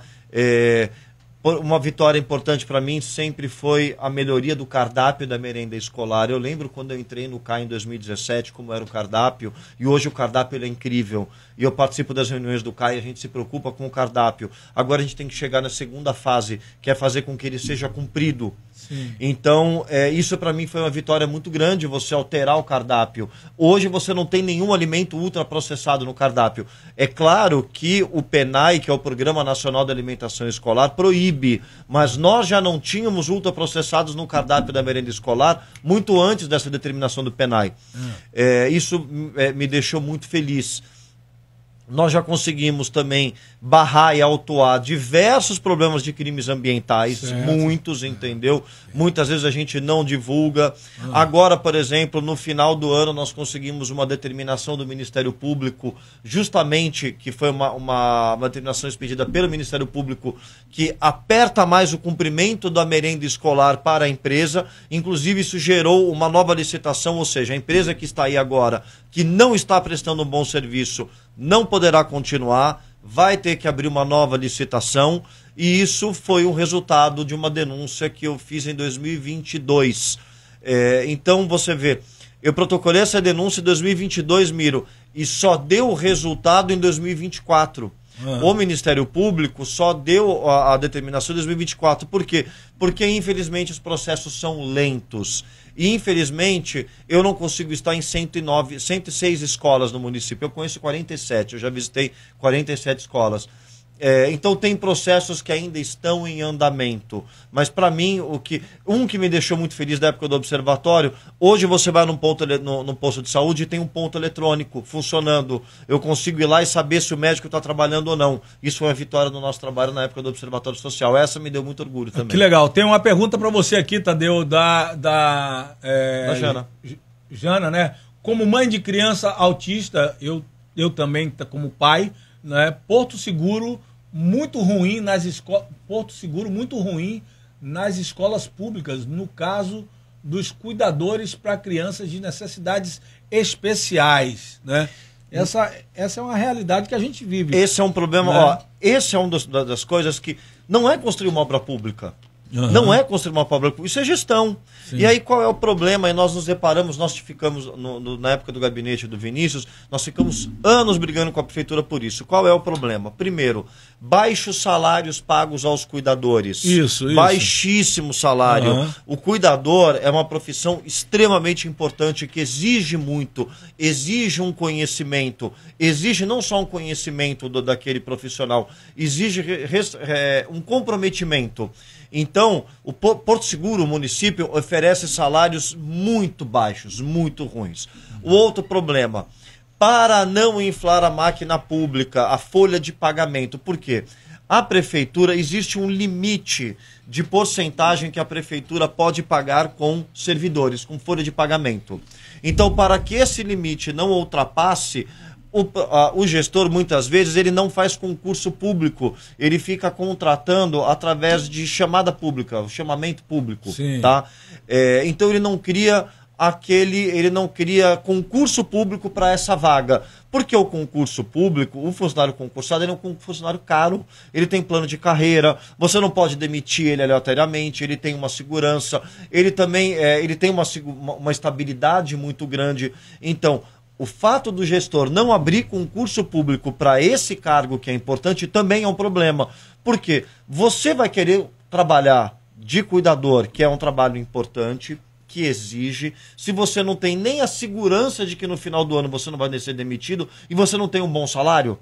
Uma vitória importante para mim sempre foi a melhoria do cardápio da merenda escolar. Eu lembro quando eu entrei no CAI em 2017, como era o cardápio, e hoje o cardápio ele é incrível. E eu participo das reuniões do CAI, a gente se preocupa com o cardápio. Agora a gente tem que chegar na segunda fase, que é fazer com que ele seja cumprido. Sim. Então, isso para mim foi uma vitória muito grande, você alterar o cardápio. Hoje você não tem nenhum alimento ultraprocessado no cardápio. É claro que o PNAE, que é o Programa Nacional de Alimentação Escolar, proíbe, mas nós já não tínhamos ultraprocessados no cardápio da merenda escolar muito antes dessa determinação do PNAE. Isso me deixou muito feliz. Nós já conseguimos também barrar e autuar diversos problemas de crimes ambientais, muitos, entendeu? Muitas vezes a gente não divulga. Agora, por exemplo, no final do ano nós conseguimos uma determinação do Ministério Público, justamente, que foi uma determinação expedida pelo Ministério Público, que aperta mais o cumprimento da merenda escolar para a empresa. Inclusive isso gerou uma nova licitação, ou seja, a empresa que está aí agora, que não está prestando um bom serviço, não poderá continuar, vai ter que abrir uma nova licitação, e isso foi um resultado de uma denúncia que eu fiz em 2022. Então, você vê, eu protocolei essa denúncia em 2022, Miro, e só deu resultado em 2024. O Ministério Público só deu a determinação em 2024. Por quê? Porque, infelizmente, os processos são lentos. E, infelizmente, eu não consigo estar em 106 escolas no município. Eu conheço 47, eu já visitei 47 escolas. Então, tem processos que ainda estão em andamento. Mas, para mim, que me deixou muito feliz da época do observatório, hoje você vai num posto de saúde e tem um ponto eletrônico funcionando. Eu consigo ir lá e saber se o médico está trabalhando ou não. Isso foi uma vitória do nosso trabalho na época do observatório social. Essa me deu muito orgulho também. Que legal. Tem uma pergunta para você aqui, Tadeu, da Jana. Jana, né? Como mãe de criança autista, eu também, como pai, né? Porto Seguro muito ruim nas escolas públicas, no caso dos cuidadores para crianças de necessidades especiais, né? Essa é uma realidade que a gente vive. Esse é um problema, né? Esse é uma das coisas que não é construir uma obra pública. Não é construir uma obra pública, isso é gestão. Sim. E aí qual é o problema? E nós nos deparamos, nós ficamos, na época do gabinete do Vinícius, nós ficamos anos brigando com a prefeitura por isso. Qual é o problema? Primeiro, baixos salários pagos aos cuidadores. Isso. Baixíssimo salário. O cuidador é uma profissão extremamente importante, que exige muito, exige um conhecimento, exige não só um conhecimento daquele profissional, exige um comprometimento. Então, o Porto Seguro, o município, oferece salários muito baixos, muito ruins. O outro problema, para não inflar a máquina pública, a folha de pagamento. Por quê? A prefeitura, existe um limite de porcentagem que a prefeitura pode pagar com servidores, com folha de pagamento. Então, para que esse limite não ultrapasse, o gestor, muitas vezes, ele não faz concurso público, ele fica contratando através de chamada pública, o chamamento público. Sim. Tá? Então ele não cria concurso público para essa vaga. Porque o concurso público, o funcionário concursado, ele é um funcionário caro, ele tem plano de carreira, você não pode demitir ele aleatoriamente, ele tem uma segurança, ele também ele tem uma estabilidade muito grande. Então, o fato do gestor não abrir concurso público para esse cargo que é importante também é um problema. Por quê? Você vai querer trabalhar de cuidador, que é um trabalho importante, que exige, se você não tem nem a segurança de que no final do ano você não vai ser demitido e você não tem um bom salário?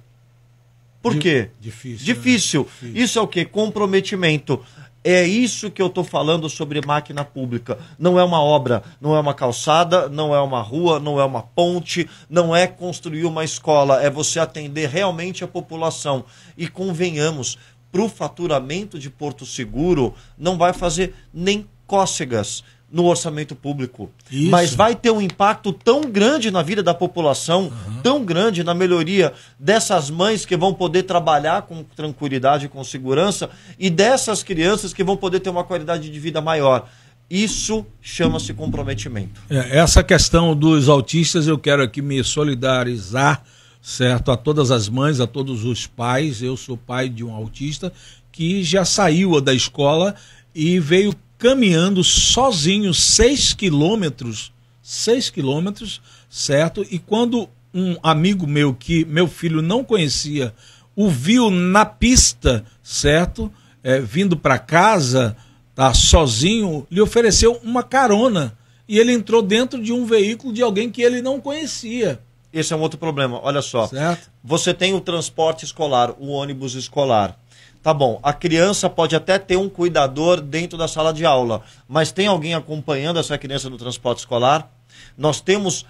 Por quê? Difícil. Né? Isso é o quê? Comprometimento. É isso que eu estou falando sobre máquina pública. Não é uma obra, não é uma calçada, não é uma rua, não é uma ponte, não é construir uma escola. É você atender realmente a população. E convenhamos, para o faturamento de Porto Seguro, não vai fazer nem cócegas no orçamento público. Isso. Mas vai ter um impacto tão grande na vida da população, tão grande na melhoria dessas mães que vão poder trabalhar com tranquilidade e com segurança, e dessas crianças que vão poder ter uma qualidade de vida maior. Isso chama-se comprometimento. Essa questão dos autistas, eu quero aqui me solidarizar, certo, a todas as mães, a todos os pais. Eu sou pai de um autista que já saiu da escola e veio caminhando sozinho 6 quilômetros, certo? E quando um amigo meu, que meu filho não conhecia, o viu na pista, certo? Vindo para casa, tá, sozinho, lhe ofereceu uma carona. E ele entrou dentro de um veículo de alguém que ele não conhecia. Esse é um outro problema, olha só. Certo. Você tem o transporte escolar, o ônibus escolar. Tá bom, a criança pode até ter um cuidador dentro da sala de aula, mas tem alguém acompanhando essa criança no transporte escolar? Nós temos,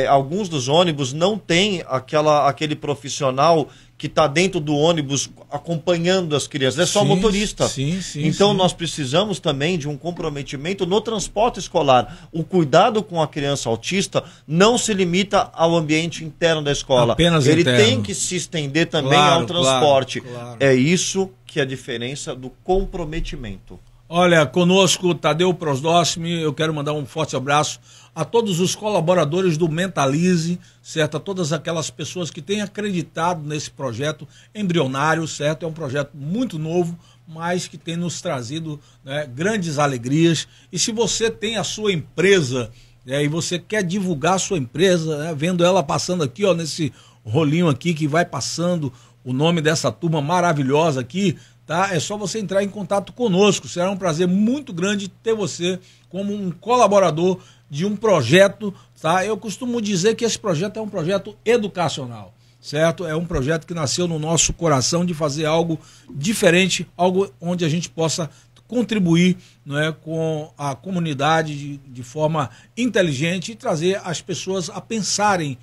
alguns dos ônibus não tem aquele profissional que está dentro do ônibus acompanhando as crianças, é só motorista. Então nós precisamos também de um comprometimento no transporte escolar. O cuidado com a criança autista não se limita ao ambiente interno da escola. Apenas ele interno. tem que se estender também ao transporte. Claro. É isso que é a diferença do comprometimento. Olha, conosco Tadeu Prosdóximi, eu quero mandar um forte abraço a todos os colaboradores do Mentalize, certo? A todas aquelas pessoas que têm acreditado nesse projeto embrionário, certo? É um projeto muito novo, mas que tem nos trazido, né, grandes alegrias. E se você tem a sua empresa, e você quer divulgar a sua empresa, né, vendo ela passando aqui, ó, nesse rolinho aqui que vai passando o nome dessa turma maravilhosa aqui, tá? É só você entrar em contato conosco. Será um prazer muito grande ter você como um colaborador de um projeto, tá? Eu costumo dizer que esse projeto é um projeto educacional, certo? É um projeto que nasceu no nosso coração de fazer algo diferente, algo onde a gente possa contribuir, né, com a comunidade de forma inteligente e trazer as pessoas a pensarem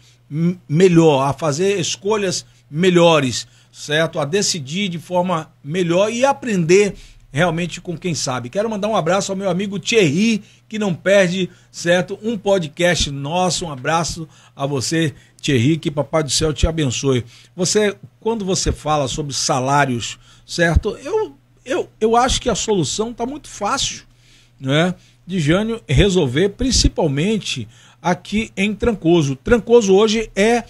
melhor, a fazer escolhas melhores, certo? A decidir de forma melhor e aprender realmente com quem sabe. Quero mandar um abraço ao meu amigo Thierry, que não perde, certo, um podcast nosso. Um abraço a você, Thierry, que Papai do Céu te abençoe. Quando você fala sobre salários, certo, eu acho que a solução está muito fácil, né, de Jânio resolver, principalmente aqui em Trancoso. Trancoso hoje é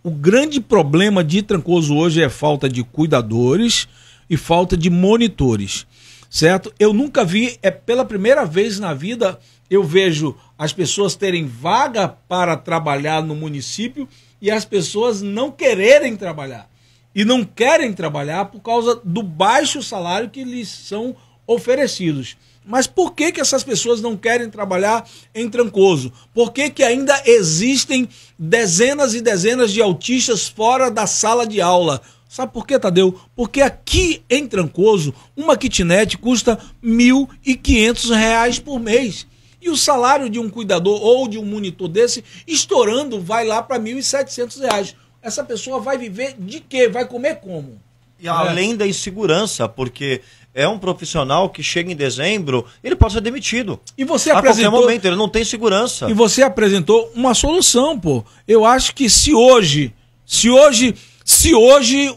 o grande problema de Trancoso hoje é falta de cuidadores e falta de monitores, certo? Eu nunca vi, pela primeira vez na vida, eu vejo as pessoas terem vaga para trabalhar no município e as pessoas não quererem trabalhar. E não querem trabalhar por causa do baixo salário que lhes são oferecidos. Mas por que essas pessoas não querem trabalhar em Trancoso? Por que ainda existem dezenas e dezenas de autistas fora da sala de aula? Sabe por quê, Tadeu? Porque aqui em Trancoso, uma kitnet custa R$ 1.500 por mês. E o salário de um cuidador ou de um monitor desse, estourando, vai lá para R$ 1.700. Essa pessoa vai viver de quê? Vai comer como? E além da insegurança, porque é um profissional que chega em dezembro, ele pode ser demitido. E você a qualquer momento, ele não tem segurança. E você apresentou uma solução, pô. Eu acho que se hoje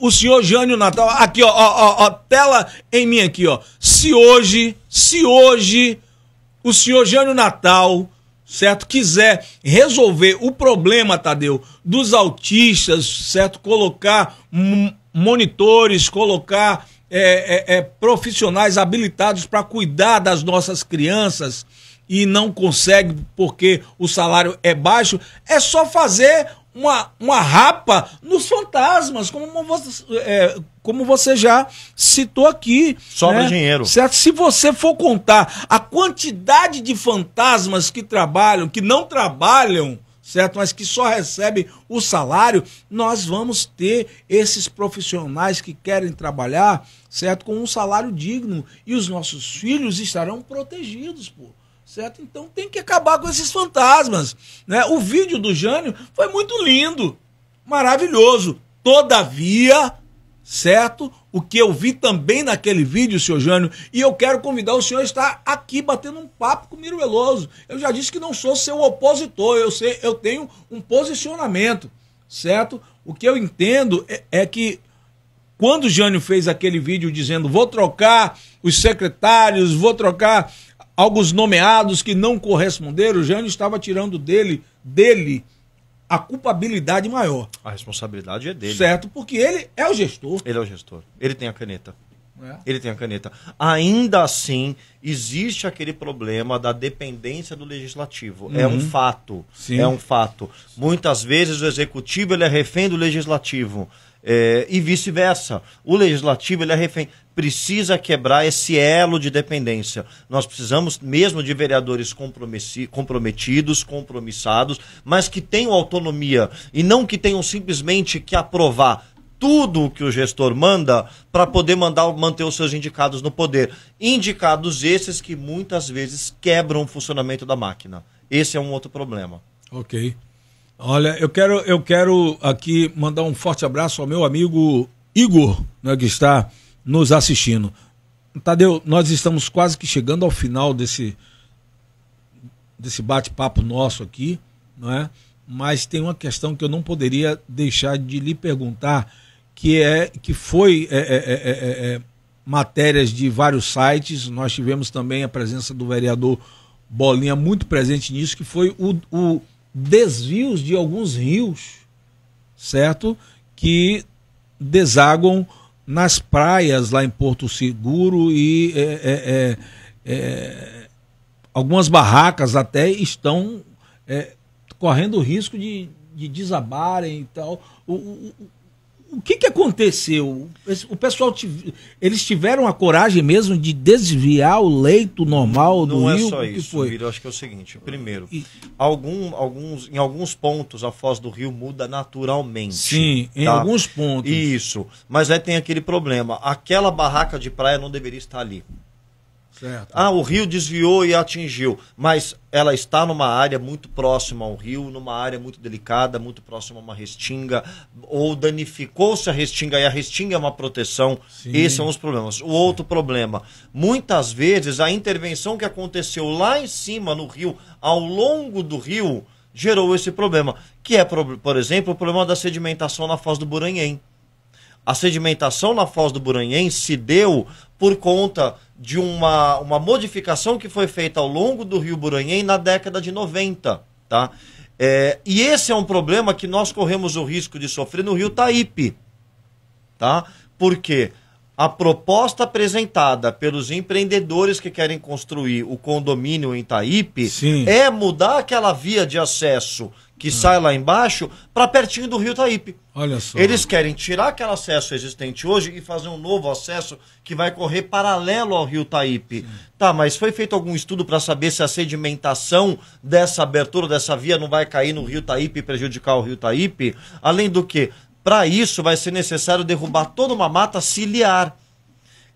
o senhor Jânio Natal, aqui ó, tela em mim aqui, ó. Se hoje o senhor Jânio Natal, certo, quiser resolver o problema, Tadeu, dos autistas, certo, colocar monitores, colocar profissionais habilitados para cuidar das nossas crianças e não consegue porque o salário é baixo, é só fazer uma rapa nos fantasmas, como você já citou aqui. Sobra, né? Dinheiro. Certo? Se você for contar a quantidade de fantasmas que trabalham, que não trabalham, certo? Mas que só recebem o salário, nós vamos ter esses profissionais que querem trabalhar, certo? Com um salário digno. E os nossos filhos estarão protegidos, pô. Certo? Então tem que acabar com esses fantasmas, né? O vídeo do Jânio foi muito lindo, maravilhoso. Todavia, certo? O que eu vi também naquele vídeo, senhor Jânio, e eu quero convidar o senhor a estar aqui batendo um papo com o Miro Veloso. Eu já disse que não sou seu opositor, eu tenho um posicionamento, certo? O que eu entendo é que quando o Jânio fez aquele vídeo dizendo vou trocar os secretários, vou trocar alguns nomeados que não corresponderam, o Jânio estava tirando dele a culpabilidade maior. A responsabilidade é dele. Certo, porque ele é o gestor. Ele é o gestor. Ele tem a caneta. É. Ele tem a caneta. Ainda assim, existe aquele problema da dependência do legislativo. É um fato. Sim. É um fato. Muitas vezes o executivo ele é refém do legislativo. E vice-versa. O legislativo ele é refém. Precisa quebrar esse elo de dependência. Nós precisamos mesmo de vereadores comprometidos, compromissados, mas que tenham autonomia e não que tenham simplesmente que aprovar tudo o que o gestor manda para poder manter os seus indicados no poder. Indicados esses que muitas vezes quebram o funcionamento da máquina. Esse é um outro problema. Ok. Olha, eu quero aqui mandar um forte abraço ao meu amigo Igor, né, que está nos assistindo. Tadeu, nós estamos quase que chegando ao final desse bate-papo nosso aqui, não é? Mas tem uma questão que eu não poderia deixar de lhe perguntar, que foi matérias de vários sites. Nós tivemos também a presença do vereador Bolinha muito presente nisso, que foi o desvios de alguns rios, certo? Que desaguam nas praias lá em Porto Seguro e algumas barracas até estão correndo o risco de desabarem e tal. O que aconteceu? O pessoal, eles tiveram a coragem mesmo de desviar o leito normal do rio? Não é só isso, Miro, eu acho que é o seguinte. Primeiro, em alguns pontos a foz do rio muda naturalmente. Sim, em alguns pontos. Isso, mas aí tem aquele problema. Aquela barraca de praia não deveria estar ali. Certo. O rio desviou e atingiu, mas ela está numa área muito próxima ao rio, numa área muito delicada, muito próxima a uma restinga, ou danificou-se a restinga, e a restinga é uma proteção. Sim. Esses são os problemas. O outro problema, muitas vezes a intervenção que aconteceu lá em cima no rio, ao longo do rio, gerou esse problema, que é, por exemplo, o problema da sedimentação na foz do Buranhém. A sedimentação na foz do Buranhém se deu por conta de uma modificação que foi feita ao longo do rio Buranhém na década de 90. Tá? E esse é um problema que nós corremos o risco de sofrer no rio Taípe. Tá? Porque a proposta apresentada pelos empreendedores que querem construir o condomínio em Taípe é mudar aquela via de acesso que sai lá embaixo para pertinho do rio Taípe. Olha só. Eles querem tirar aquele acesso existente hoje e fazer um novo acesso que vai correr paralelo ao rio Taípe. Sim. Tá, mas foi feito algum estudo para saber se a sedimentação dessa abertura dessa via não vai cair no rio Taípe e prejudicar o rio Taípe? Além do que, para isso vai ser necessário derrubar toda uma mata ciliar.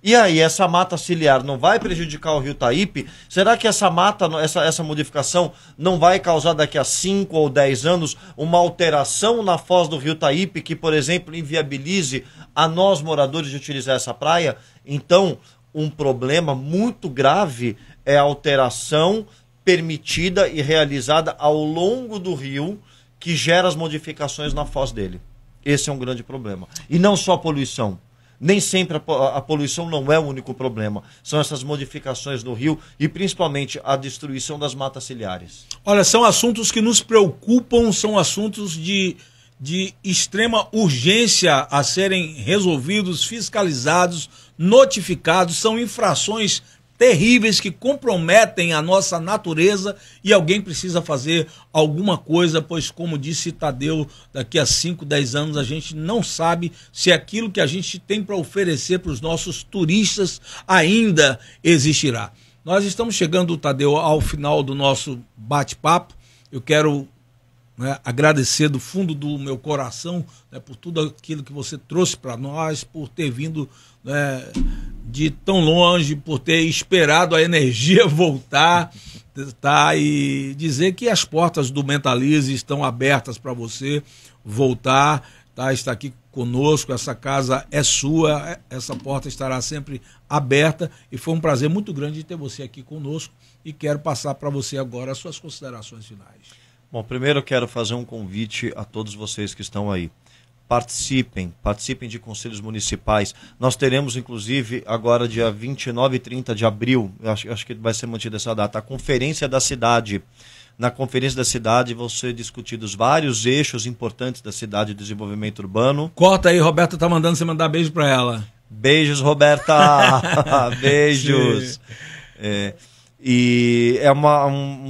E aí, essa mata ciliar não vai prejudicar o rio Taípe? Será que essa mata, essa modificação não vai causar daqui a 5 ou 10 anos uma alteração na foz do rio Taípe que, por exemplo, inviabilize a nós moradores de utilizar essa praia? Então, um problema muito grave é a alteração permitida e realizada ao longo do rio que gera as modificações na foz dele. Esse é um grande problema. E não só a poluição. Nem sempre a poluição não é o único problema. São essas modificações no rio e principalmente a destruição das matas ciliares. Olha, são assuntos que nos preocupam, são assuntos de extrema urgência a serem resolvidos, fiscalizados, notificados. São infrações terríveis que comprometem a nossa natureza e alguém precisa fazer alguma coisa, pois, como disse Tadeu, daqui a 5, 10 anos a gente não sabe se aquilo que a gente tem para oferecer para os nossos turistas ainda existirá. Nós estamos chegando, Tadeu, ao final do nosso bate-papo. Eu quero agradecer do fundo do meu coração por tudo aquilo que você trouxe para nós, por ter vindo de tão longe, por ter esperado a energia voltar, tá? E dizer que as portas do Mentalize estão abertas para você voltar, tá? Está aqui conosco, essa casa é sua, essa porta estará sempre aberta e foi um prazer muito grande ter você aqui conosco e quero passar para você agora as suas considerações finais. Bom, primeiro eu quero fazer um convite a todos vocês que estão aí. Participem de conselhos municipais. Nós teremos, inclusive, agora dia 29 e 30 de abril, acho que vai ser mantida essa data, a Conferência da Cidade. Na Conferência da Cidade vão ser discutidos vários eixos importantes da cidade de desenvolvimento urbano. Corta aí, Roberta tá mandando você mandar beijo para ela. Beijos, Roberta! Beijos! E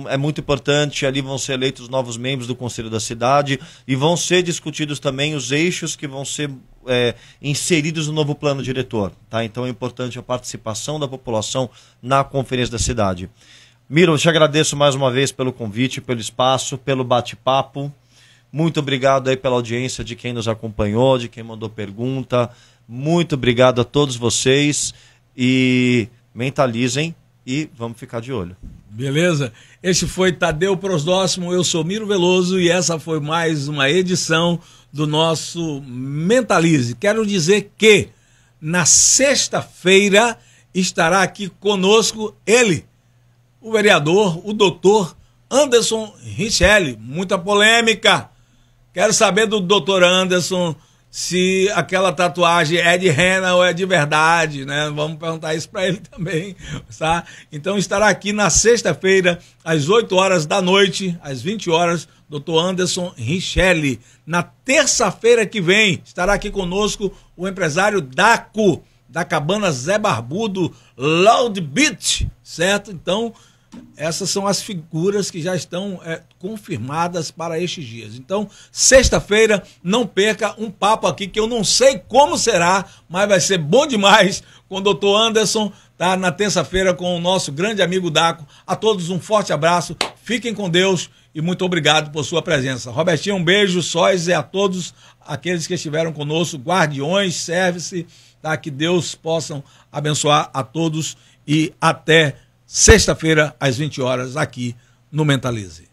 é muito importante, ali vão ser eleitos novos membros do Conselho da Cidade e vão ser discutidos também os eixos que vão ser inseridos no novo plano diretor. Tá? Então é importante a participação da população na Conferência da Cidade. Miro, eu te agradeço mais uma vez pelo convite, pelo espaço, pelo bate-papo. Muito obrigado aí pela audiência de quem nos acompanhou, de quem mandou pergunta. Muito obrigado a todos vocês e mentalizem e vamos ficar de olho. Beleza? Este foi Tadeu Prosdóximo, eu sou Miro Veloso e essa foi mais uma edição do nosso Mentalize. Quero dizer que na sexta-feira estará aqui conosco ele, o vereador, o doutor Anderson Richelli. Muita polêmica. Quero saber do doutor Anderson se aquela tatuagem é de rena ou é de verdade, né? Vamos perguntar isso para ele também, tá? Então estará aqui na sexta-feira, às 8 horas da noite, às 20 horas, doutor Anderson Richelli. Na terça-feira que vem, estará aqui conosco o empresário Daco, da Cabana Zé Barbudo, Loud Beach, certo? Então, essas são as figuras que já estão confirmadas para estes dias. Então, sexta-feira, não perca um papo aqui que eu não sei como será, mas vai ser bom demais com o doutor Anderson, tá? Na terça-feira com o nosso grande amigo Daco. A todos um forte abraço, fiquem com Deus e muito obrigado por sua presença. Robertinho, um beijo, sóis e a todos aqueles que estiveram conosco, guardiões, service, tá? Que Deus possam abençoar a todos e até sexta-feira, às 20 horas, aqui no Mentalize.